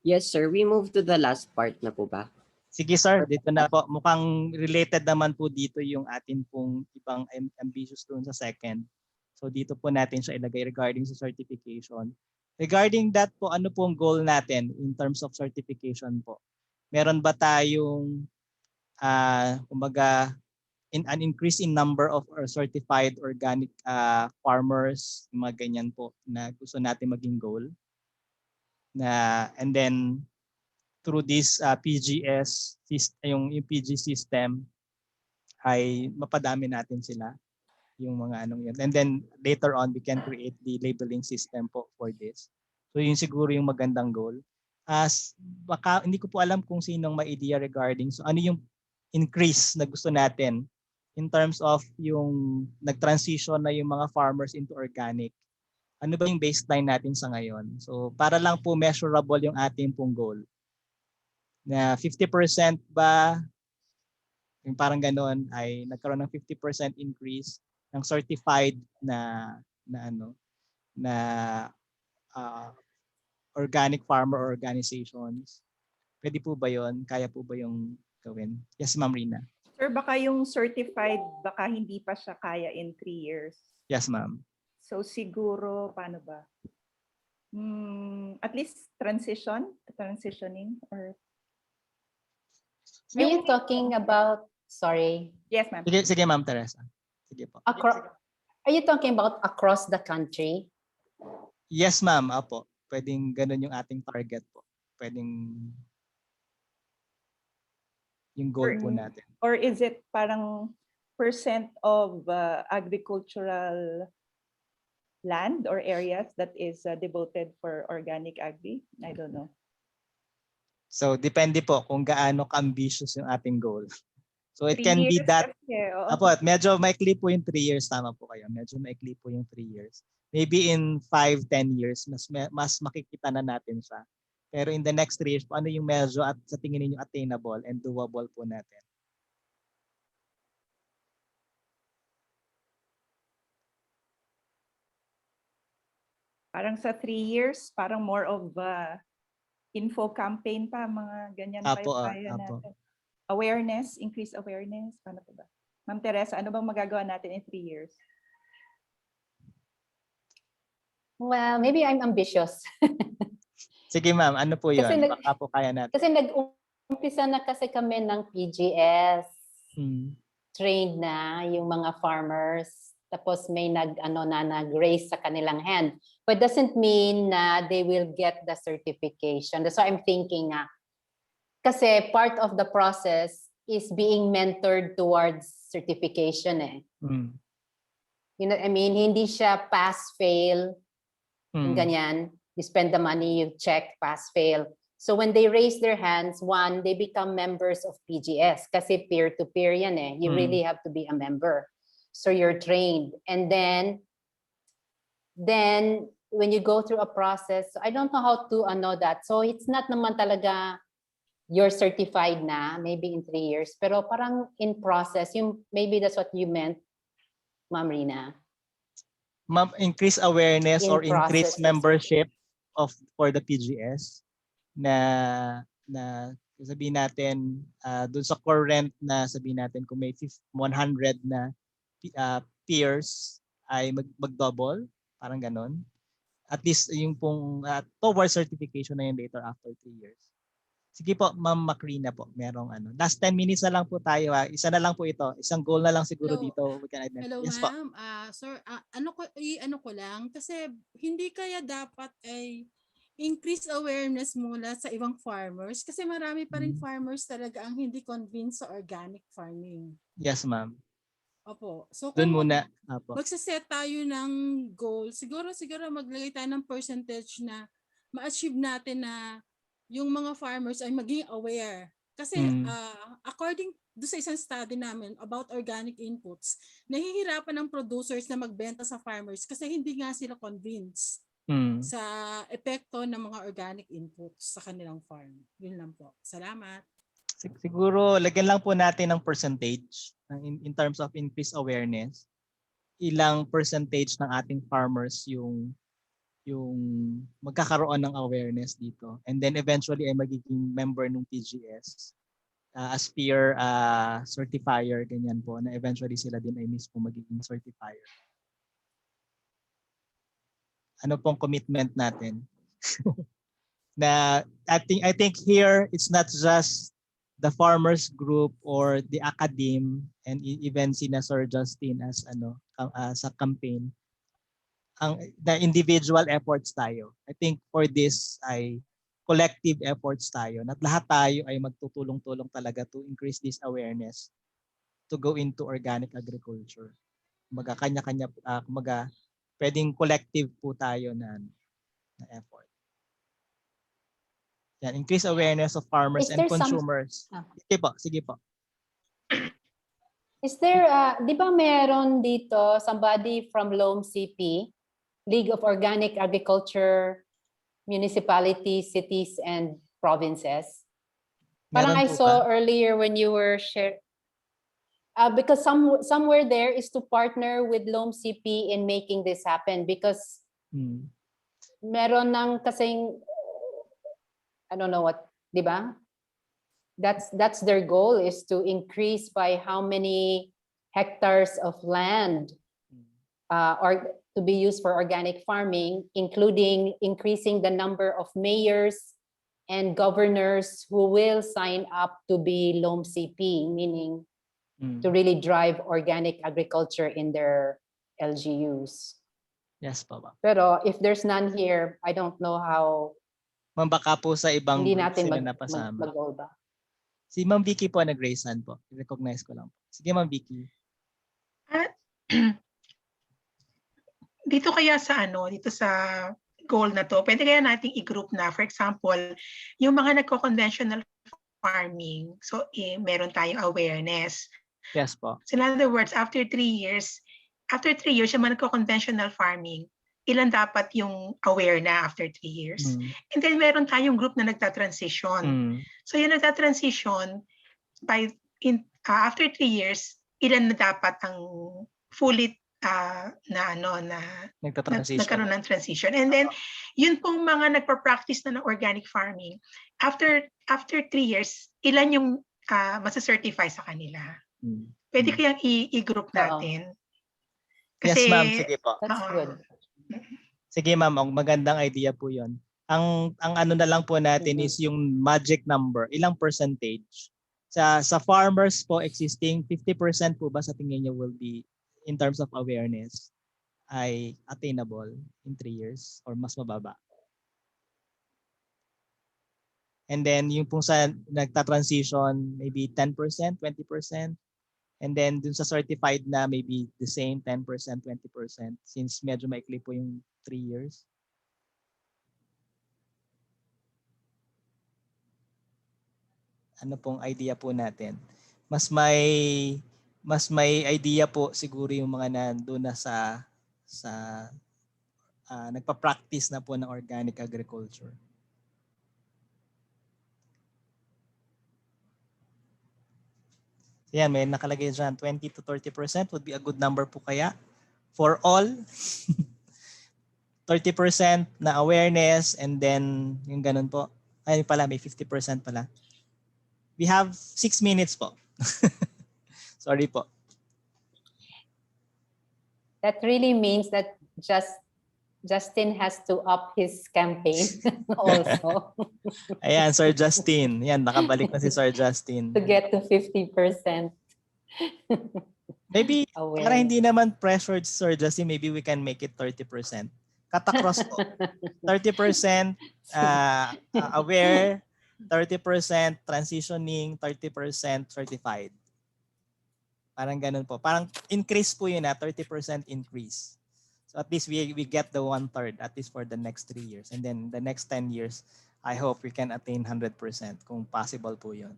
Yes, sir. We move to the last part na po ba? Sige, sir. Dito na po. Mukhang related naman po dito yung atin pong ibang ambitious doon sa second. So dito po natin siya ilagay regarding sa certification. Regarding that po, ano pong goal natin in terms of certification po? Meron ba tayong kumbaga an increase in number of certified organic farmers, mga ganyan po na gusto natin maging goal. And then through this PGS, yung PG system, ay mapadami natin sila yung mga anong yun. And then later on, we can create the labeling system po for this. So yun siguro yung magandang goal. Baka hindi ko po alam kung sinong may idea regarding so ano yung increase na gusto natin in terms of yung nag-transition na yung mga farmers into organic. Ano ba yung baseline natin sa ngayon? So para lang po measurable yung ating pong goal. Na 50% ba, yung parang ganoon ay nagkaroon ng 50% increase ng certified na organic farmer organizations. Pwede po ba yon? Kaya po ba yung gawin? Yes, Ma'am Rina. Sir, baka yung certified, baka hindi pa siya kaya in 3 years. Yes, ma'am. So siguro, paano ba? At least transitioning or... Are you talking about, sorry. Yes, ma'am. Sige ma'am Teresa. Sige po. Are you talking about across the country? Yes, ma'am. Apo. Pwedeng ganun yung ating target po. Pwedeng yung goal po natin. Or is it parang percent of agricultural land or areas that is devoted for organic agri? I don't know. So depende po kung gaano ka-ambitious yung ating goal. So it 3 can be years that. kasi, Apo, medyo maikli po yung 3 years. Tama po kayo. Medyo maikli po yung 3 years. Maybe in 5-10 years, mas makikita na natin siya. Pero in the next 3 years, ano yung medyo at sa tingin niyo attainable and doable po natin? Parang sa 3 years, parang more of info campaign pa, mga ganyan pa Apo, yung kaya apo. natin. Awareness, increase awareness. Paano pa ba? Ma'am Teresa, ano bang magagawa natin in 3 years? Well, maybe I'm ambitious. Sige ma'am, ano po Kasi yun? Baka po kaya natin. Kasi nag-umpisa na kasi kami ng PGS. Trained na yung mga farmers. Tapos may nag-raise sa kanilang hand. But doesn't mean na they will get the certification. That's why I'm thinking kasi part of the process is being mentored towards certification eh. You know what I mean? Hindi siya pass-fail. Ganyan. You spend the money, you check, pass-fail. So when they raise their hands, one, they become members of PGS. Kasi peer-to-peer yan eh. You really have to be a member. So you're trained. And then when you go through a process, I don't know how to that. So it's not naman talaga you're certified na, maybe in 3 years. Pero parang in process, maybe that's what you meant, Ma'am Rina. Ma'am, increase awareness In or increase processes. membership for the PGS na sabihin natin doon sa current na sabihin natin kung may 100 na peers ay mag-double, parang ganon. At least yung pong towards certification na yun later after 3 years. Sige po, Ma'am Macrina po, merong last 10 minutes na lang po tayo Isa na lang po ito. Isang goal na lang siguro dito. Hello Yes, ma'am. Sir, ano ko lang kasi hindi kaya dapat ay increase awareness mula sa ibang farmers kasi marami pa rin farmers talaga ang hindi convinced sa organic farming. Yes, ma'am. Opo. So Doon kung muna. Apo. magsaset tayo ng goal, siguro maglagay tayo ng percentage na ma-achieve natin na yung mga farmers ay maging aware. Kasi according do sa isang study namin about organic inputs, nahihirapan ng producers na magbenta sa farmers kasi hindi nga sila convinced sa epekto ng mga organic inputs sa kanilang farm. Yun lang po. Salamat. Siguro lagyan lang po natin ng percentage in terms of increased awareness. Ilang percentage ng ating farmers yung magkakaroon ng awareness dito. And then eventually ay magiging member ng PGS. As peer certifier, ganyan po, na eventually sila din ay mismo magiging certifier. Ano pong commitment natin? Na I think here it's not just the farmers group or the academe and even sina Sir Justin as sa campaign. The individual efforts tayo. I think for this ay collective efforts tayo. At lahat tayo ay magtutulong-tulong talaga to increase this awareness to go into organic agriculture. Kumaga kanya-kanya, pwedeng collective po tayo na effort. Yan, increase awareness of farmers and consumers. Sige po. Is there, di ba meron dito somebody from Loam CP, League of Organic Agriculture, Municipalities, Cities, and Provinces? Parang I saw earlier when you were sharing, because somewhere there is to partner with Loam CP in making this happen because meron ng kasing, I don't know what, di ba? That's their goal is to increase by how many hectares of land or to be used for organic farming, including increasing the number of mayors and governors who will sign up to be Loam CP, meaning to really drive organic agriculture in their LGUs. Yes, Papa. Pero if there's none here, I don't know how. Ma'am, baka po sa ibang hindi group natin sila napasama. mag-go ba? Si Ma'am Vicky po nag-raise hand po. I-recognize ko lang po. Sige, Ma'am Vicky. Dito kaya dito sa goal na to, pwede kaya nating i-group na, for example, yung mga nagko-conventional farming, so meron tayong awareness. Yes po. So in other words, after 3 years, yung mga nagko-conventional farming, ilan dapat yung aware na after 3 years? And then meron tayong group na nagta-transition. So yung nagta-transition, after 3 years, ilan na dapat ang fully nagkaroon ng transition. And then yun pong mga nagpa-practice na ng organic farming, after 3 years, ilan yung masa-certify sa kanila? Pwede kayang i-group natin. Yes, ma'am. Sige po. That's good. Sige, ma'am. Magandang idea po yun. Ang ano na lang po natin is yung magic number. Ilang percentage? Sa farmers po existing, 50% po ba sa tingin niyo will be, in terms of awareness, ay attainable in 3 years or mas mababa? And then yung pong sa nagta-transition, maybe 10%, 20%. And then dun sa certified na, maybe the same 10%, 20%, since medyo maikli po yung 3 years. Ano pong idea po natin? Mas may idea po siguro yung mga nandoon na sa nagpa-practice na po ng organic agriculture. Yan, may nakalagay dyan, 20 to 30% would be a good number po kaya for all. 30% na awareness, and then yung ganun po. Ay pala, may 50% pala. We have 6 minutes po. Sorry po. That really means that Justin has to up his campaign also. Ayan, Sir Justin. Yan, nakabalik na si Sir Justin. To get to 50%. Maybe, para hindi naman pressured si Sir Justin, maybe we can make it 30%. Cut-across po. 30% aware, 30% transitioning, 30% certified. Parang ganun po. Parang increase po yun 30% increase. So at least we get the 1/3 at least for the next 3 years. And then the next 10 years, I hope we can attain 100% kung possible po yun.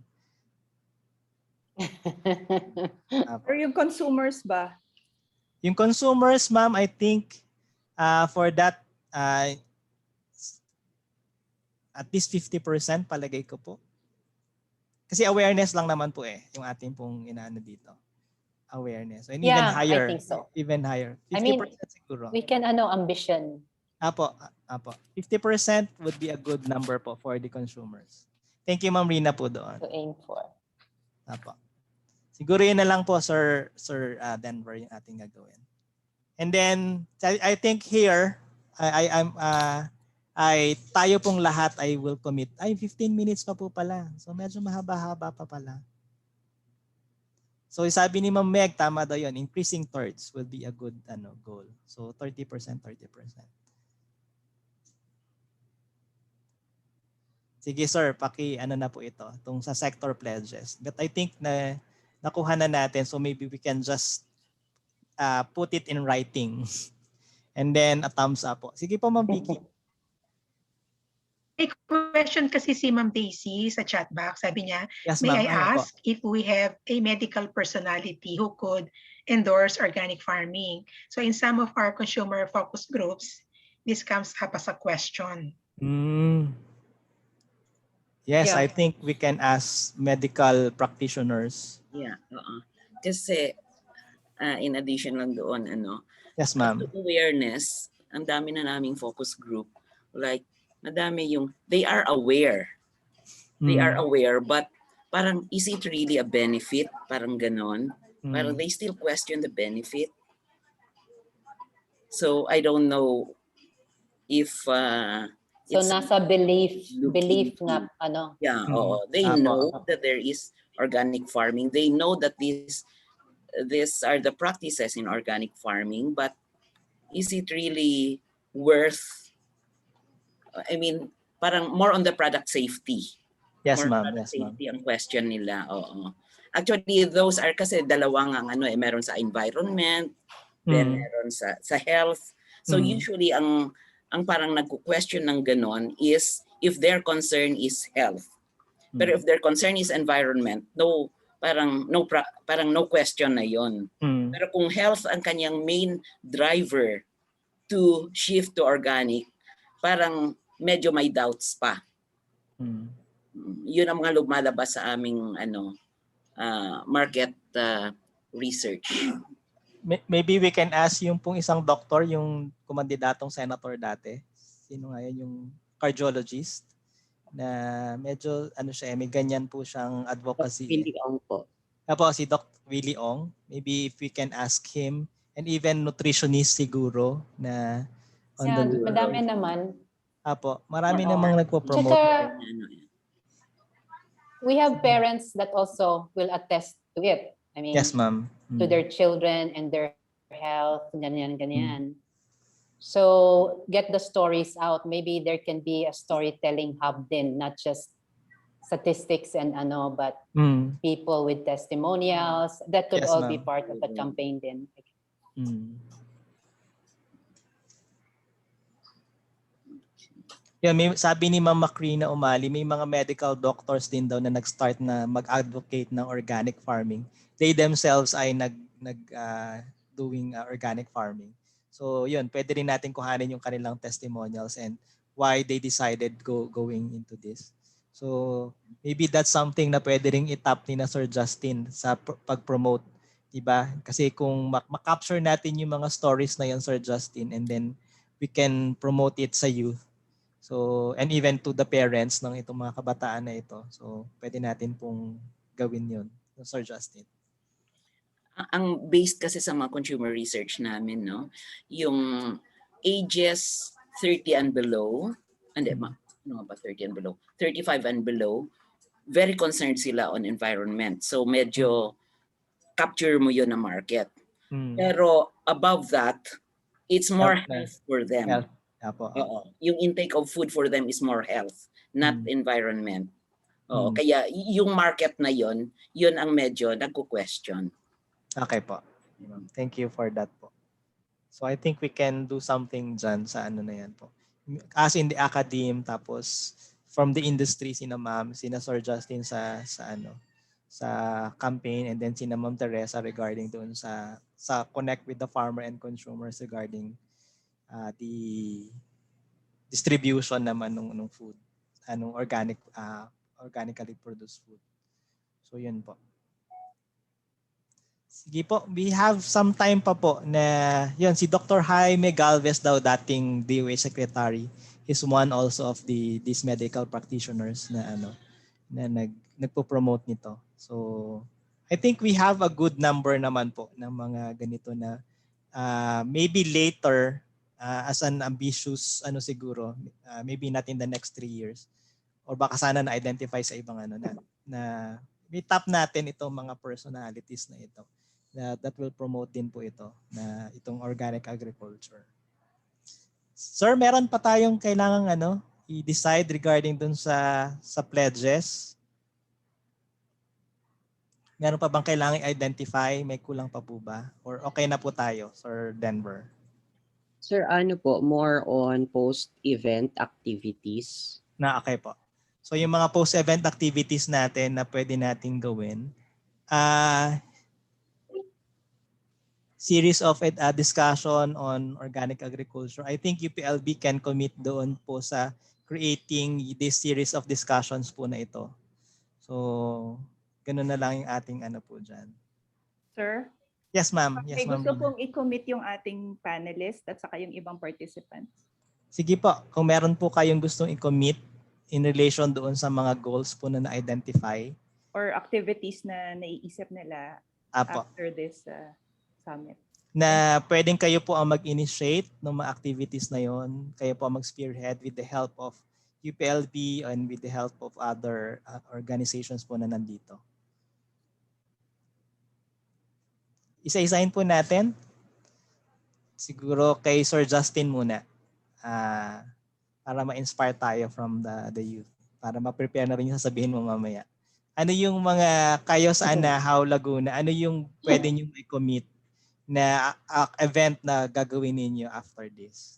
Or yung consumers ba? Yung consumers, ma'am, I think for that, at least 50% palagay ko po. Kasi awareness lang naman po yung ating pong inaano dito. Awareness. And even higher. I think so. Even higher. 50% I mean, siguro. we can ambition. Apo. 50% would be a good number po for the consumers. Thank you, Ma'am Rina po doon. To aim for. Apo. Siguro yun na lang po, Sir Denver, yung ating gagawin. And then, I think here, tayo pong lahat ay will commit. 15 minutes pa po pala. So medyo mahaba-haba pa pala. So sabi ni Ma'am Meg, tama daw yun. Increasing thirds will be a good goal. So 30%, 30%. Sige sir, na po ito. Itong sa sector pledges. But I think na nakuha na natin. So maybe we can just put it in writing. And then a thumbs up po. Sige po, Ma'am Vicky. May question kasi si Ma'am Daisy sa chat box. Sabi niya, yes, may I ask if we have a medical personality who could endorse organic farming? So in some of our consumer focus groups, this comes up as a question. Yes, I think we can ask medical practitioners. Yeah, kasi in addition lang doon, yes, ma'am. Awareness, ang dami na naming focus group. Like, madami yung, they are aware. They are aware, but parang, is it really a benefit? Parang ganon. Parang they still question the benefit. So, I don't know if so nasa belief nga, Yeah, they know that there is organic farming. They know that these are the practices in organic farming, but is it really worth, I mean, parang more on the product safety. Yes, more ma'am. Yes, ma'am. Safety ang question nila. Actually, those are kasi dalawang ang meron sa environment, then meron sa health. So usually ang parang nagko-question ng ganon is if their concern is health. Pero if their concern is environment, parang no question na yon. Pero kung health ang kanyang main driver to shift to organic, parang medyo may doubts pa. Yun ang mga lumalabas sa aming market research. Maybe we can ask yung pong isang doktor, yung kumandidatong senator dati. Sino nga yan, yung cardiologist na medyo ano siya, may ganyan po siyang advocacy. Willie Ong po. Apo, si Doc Willie Ong. Maybe if we can ask him, and even nutritionist siguro na on the Madami naman. Apo, marami namang nagpo-promote. Tsaka, we have parents that also will attest to it. I mean, Yes, ma'am. to their children and their health, ganyan. So get the stories out. Maybe there can be a storytelling hub then, not just statistics and but people with testimonials. That could Yes, all be ma'am. part of the campaign then. Yeah, may sabi ni Ma'am Macrina Umali, may mga medical doctors din daw na nag-start na mag-advocate ng organic farming. They themselves ay doing organic farming. So yun, pwede rin natin kuhanin yung kanilang testimonials and why they decided going into this. So maybe that's something na pwede ring itap ni na Sir Justin sa pag-promote, diba? Kasi kung makapture natin yung mga stories na yan, Sir Justin, and then we can promote it sa youth. So, and even to the parents ng itong mga kabataan na ito. So, pwede natin pong gawin yun, Sir Justin. Ang based kasi sa mga consumer research namin, no, yung ages 30 and below, ano ba 30 and below? 35 and below, very concerned sila on environment. So, medyo capture mo yun na market. Pero above that, it's more health for them. Health. Yung intake of food for them is more health, not environment. Kaya yung market na yun ang medyo nagko-question. Okay po. Thank you for that po. So I think we can do something dyan sa ano na yan po. As in the academe, tapos from the industry, sina Ma'am, sina Sir Justin sa campaign, and then sina Ma'am Teresa regarding doon sa connect with the farmer and consumers regarding the distribution naman ng food, organically produced food. So yun po. Sige po, we have some time pa po na yun, si Dr. Jaime Galvez daw, dating DOH Secretary, is one also of these medical practitioners na nagpo-promote nito. So I think we have a good number naman po ng mga ganito na maybe later as an ambitious siguro, maybe not in the next 3 years, or baka sana na-identify sa ibang na may top natin itong mga personalities na ito that will promote din po ito na itong organic agriculture. Sir, meron pa tayong kailangang i-decide regarding dun sa pledges? Meron pa bang kailangan i-identify? May kulang pa po ba? Or okay na po tayo, Sir Denver? Sir, more on post-event activities. Okay po. So yung mga post-event activities natin na pwede nating gawin, series of discussion on organic agriculture. I think UPLB can commit doon po sa creating this series of discussions po na ito. So, ganun na lang yung ating po dyan. Sir? Yes, ma'am. Yes, may ma'am. gusto pong i-commit yung ating panelists at saka yung ibang participants. Sige po, kung meron po kayong gustong i-commit in relation doon sa mga goals po na na-identify. Or activities na naiisip nila after this summit. Na pwedeng kayo po ang mag-initiate ng mga activities na yon, kayo po ang mag-spearhead with the help of UPLB and with the help of other organizations po na nandito. Isa-isahin po natin. Siguro kay Sir Justin muna. Para ma-inspire tayo from the youth. Para ma-prepare na rin yung sasabihin mo mamaya. Ano yung mga kayo sa Anahaw, Laguna? Ano yung pwede nyo i-commit na event na gagawin ninyo after this?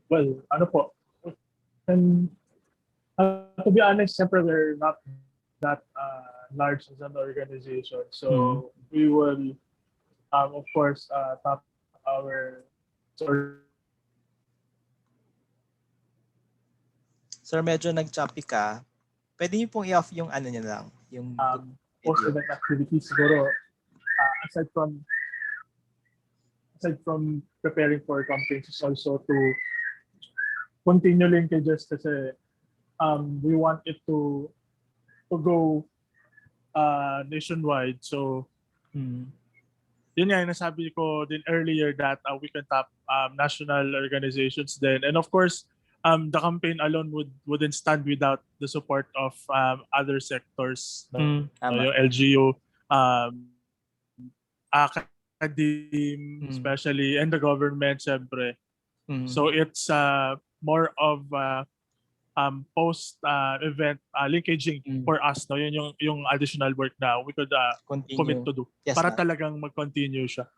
Well, and to be honest, siyempre we're not that large as an organization. So we will, of course, top our... Sir, medyo nag-choppy ka. Pwede niyo pong i-off yung niya lang, Yung post-event activities siguro, aside from preparing for campaigns, is also to continue linkages kasi we want it to go nationwide. So yun nga yung nasabi ko din earlier that we can tap national organizations then. And of course, the campaign alone wouldn't stand without the support of other sectors. Yung LGU, academe, especially, and the government, syempre. So it's more of post-event linkaging for us. No? Yun yung additional work na we could commit to do. Yes, para ma'am. talagang mag-continue siya.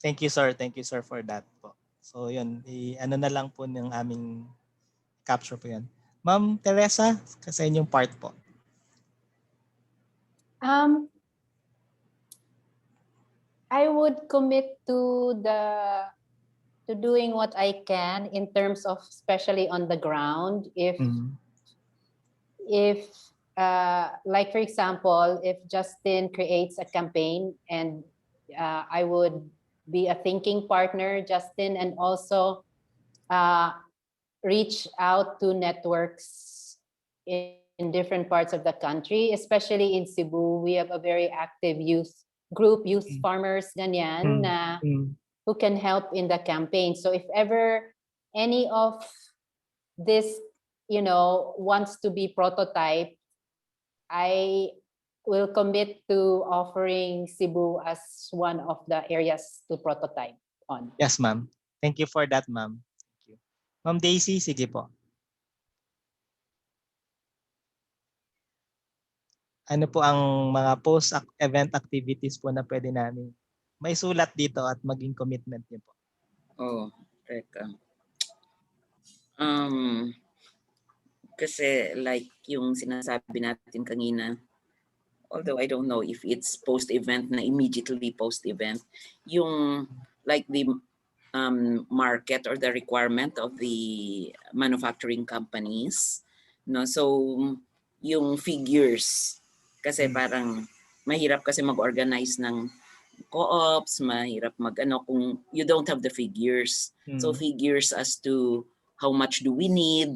Thank you, sir. Thank you, sir, for that po. So yun, ano na lang po ng aming capture po yan. Ma'am Teresa, sa inyong part po. I would commit to doing what I can in terms of, especially on the ground. If like for example, if Justin creates a campaign and I would be a thinking partner, Justin, and also reach out to networks in different parts of the country, especially in Cebu. We have a very active youth farmers, ganyan, na who can help in the campaign. So if ever any of this, wants to be prototyped, I will commit to offering Cebu as one of the areas to prototype on. Yes, ma'am. Thank you for that, ma'am. Thank you. Ma'am Daisy, sige po. Ano po ang mga post-event activities po na pwede namin may sulat dito at maging commitment niyo po? Teka. Kasi like yung sinasabi natin kanina, although I don't know if it's post-event na immediately post-event, yung like the market or the requirement of the manufacturing companies, no? So yung figures, kasi parang mahirap kasi mag-organize ng co-ops, mahirap kung you don't have the figures. So figures as to how much do we need,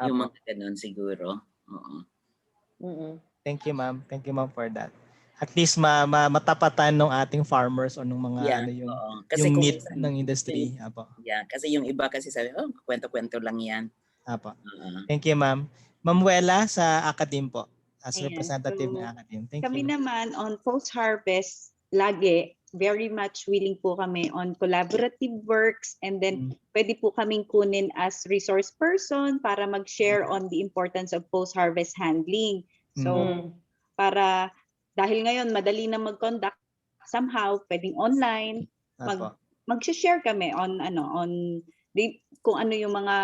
yung mga ganun siguro. Thank you, ma'am. Thank you, ma'am, for that. At least matapatan ng ating farmers o ng mga kasi yung need ng industry. Kasi yung iba kasi sabi, kwento-kwento lang yan. Thank you, ma'am. Ma'am Wela sa Academe po, as Ayan. representative So, ng Academe. Thank kami you. naman on post-harvest, lagi, very much willing po kami on collaborative works, and then pwede po kaming kunin as resource person para mag-share on the importance of post-harvest handling. So, dahil ngayon madali na mag-conduct, somehow pwedeng online, mag-share kami on kung ano yung mga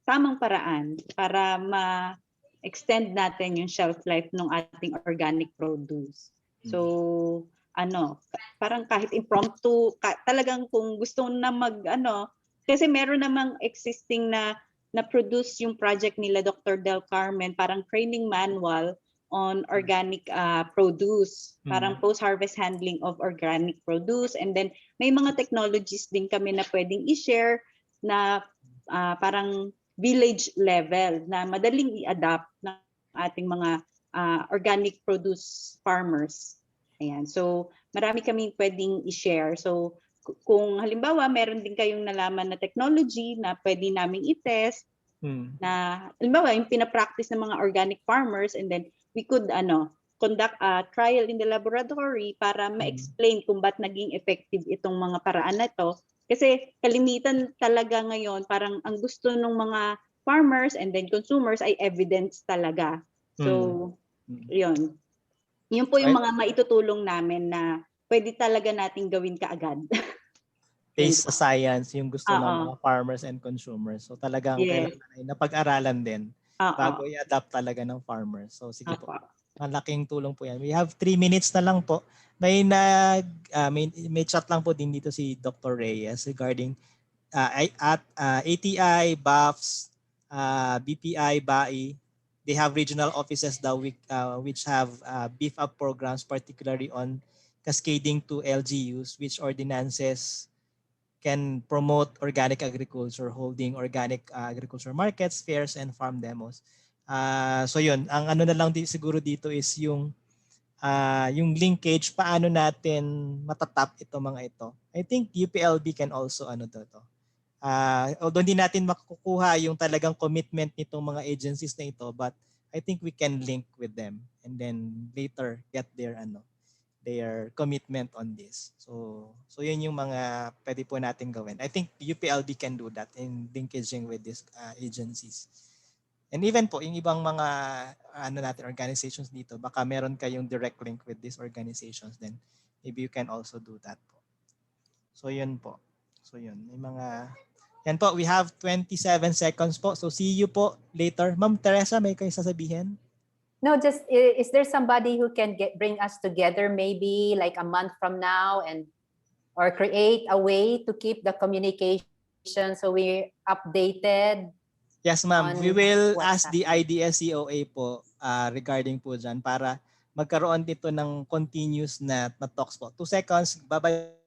tamang paraan para ma-extend natin yung shelf life ng ating organic produce. So, parang kahit impromptu, talagang kung gusto na kasi meron namang existing na produce yung project nila Dr. Del Carmen, parang training manual on organic produce, parang post-harvest handling of organic produce. And then may mga technologies din kami na pwedeng i-share na parang village level na madaling i-adapt ng ating mga organic produce farmers. Ayan. So, marami kaming pwedeng i-share. So, kung halimbawa, meron din kayong nalaman na technology na pwede naming i-test, na halimbawa, yung pinapractice ng mga organic farmers, and then we could conduct a trial in the laboratory para ma-explain kung ba't naging effective itong mga paraan na ito. Kasi kalimitan talaga ngayon, parang ang gusto ng mga farmers and then consumers ay evidence talaga. So, yun. Yun po yung mga maitutulong namin na pwede talaga nating gawin kaagad. Based sa science, yung gusto ng mga farmers and consumers. So talagang kailangan ay napag-aralan din bago i-adapt talaga ng farmers. So sige po. Malaking tulong po yan. We have 3 minutes na lang po. May chat lang po din dito si Dr. Reyes regarding ATI, BAFS, BPI, BAI. they have regional offices daw which have beef up programs, particularly on cascading to LGUs, which ordinances can promote organic agriculture, holding organic agriculture markets, fairs, and farm demos. So yun, ang ano na lang siguro dito is yung linkage, paano natin matatap ito mga ito. I think UPLB can also although hindi natin makukuha yung talagang commitment nitong mga agencies na ito, but I think we can link with them and then later get their commitment on this. So yun yung mga pwede po natin gawin. I think UPLB can do that in linkaging with these agencies. And even po, yung ibang mga organizations dito, baka meron kayong direct link with these organizations, then maybe you can also do that po. So yun po. So yun, may mga... Yan po, we have 27 seconds po. So see you po later. Ma'am Teresa, may kayo sasabihin? No, just is there somebody who can bring us together maybe like a month from now or create a way to keep the communication so we're updated? Yes, ma'am. We will ask the IDS-COA po regarding po dyan para magkaroon dito ng continuous na talks po. 2 seconds. Bye-bye.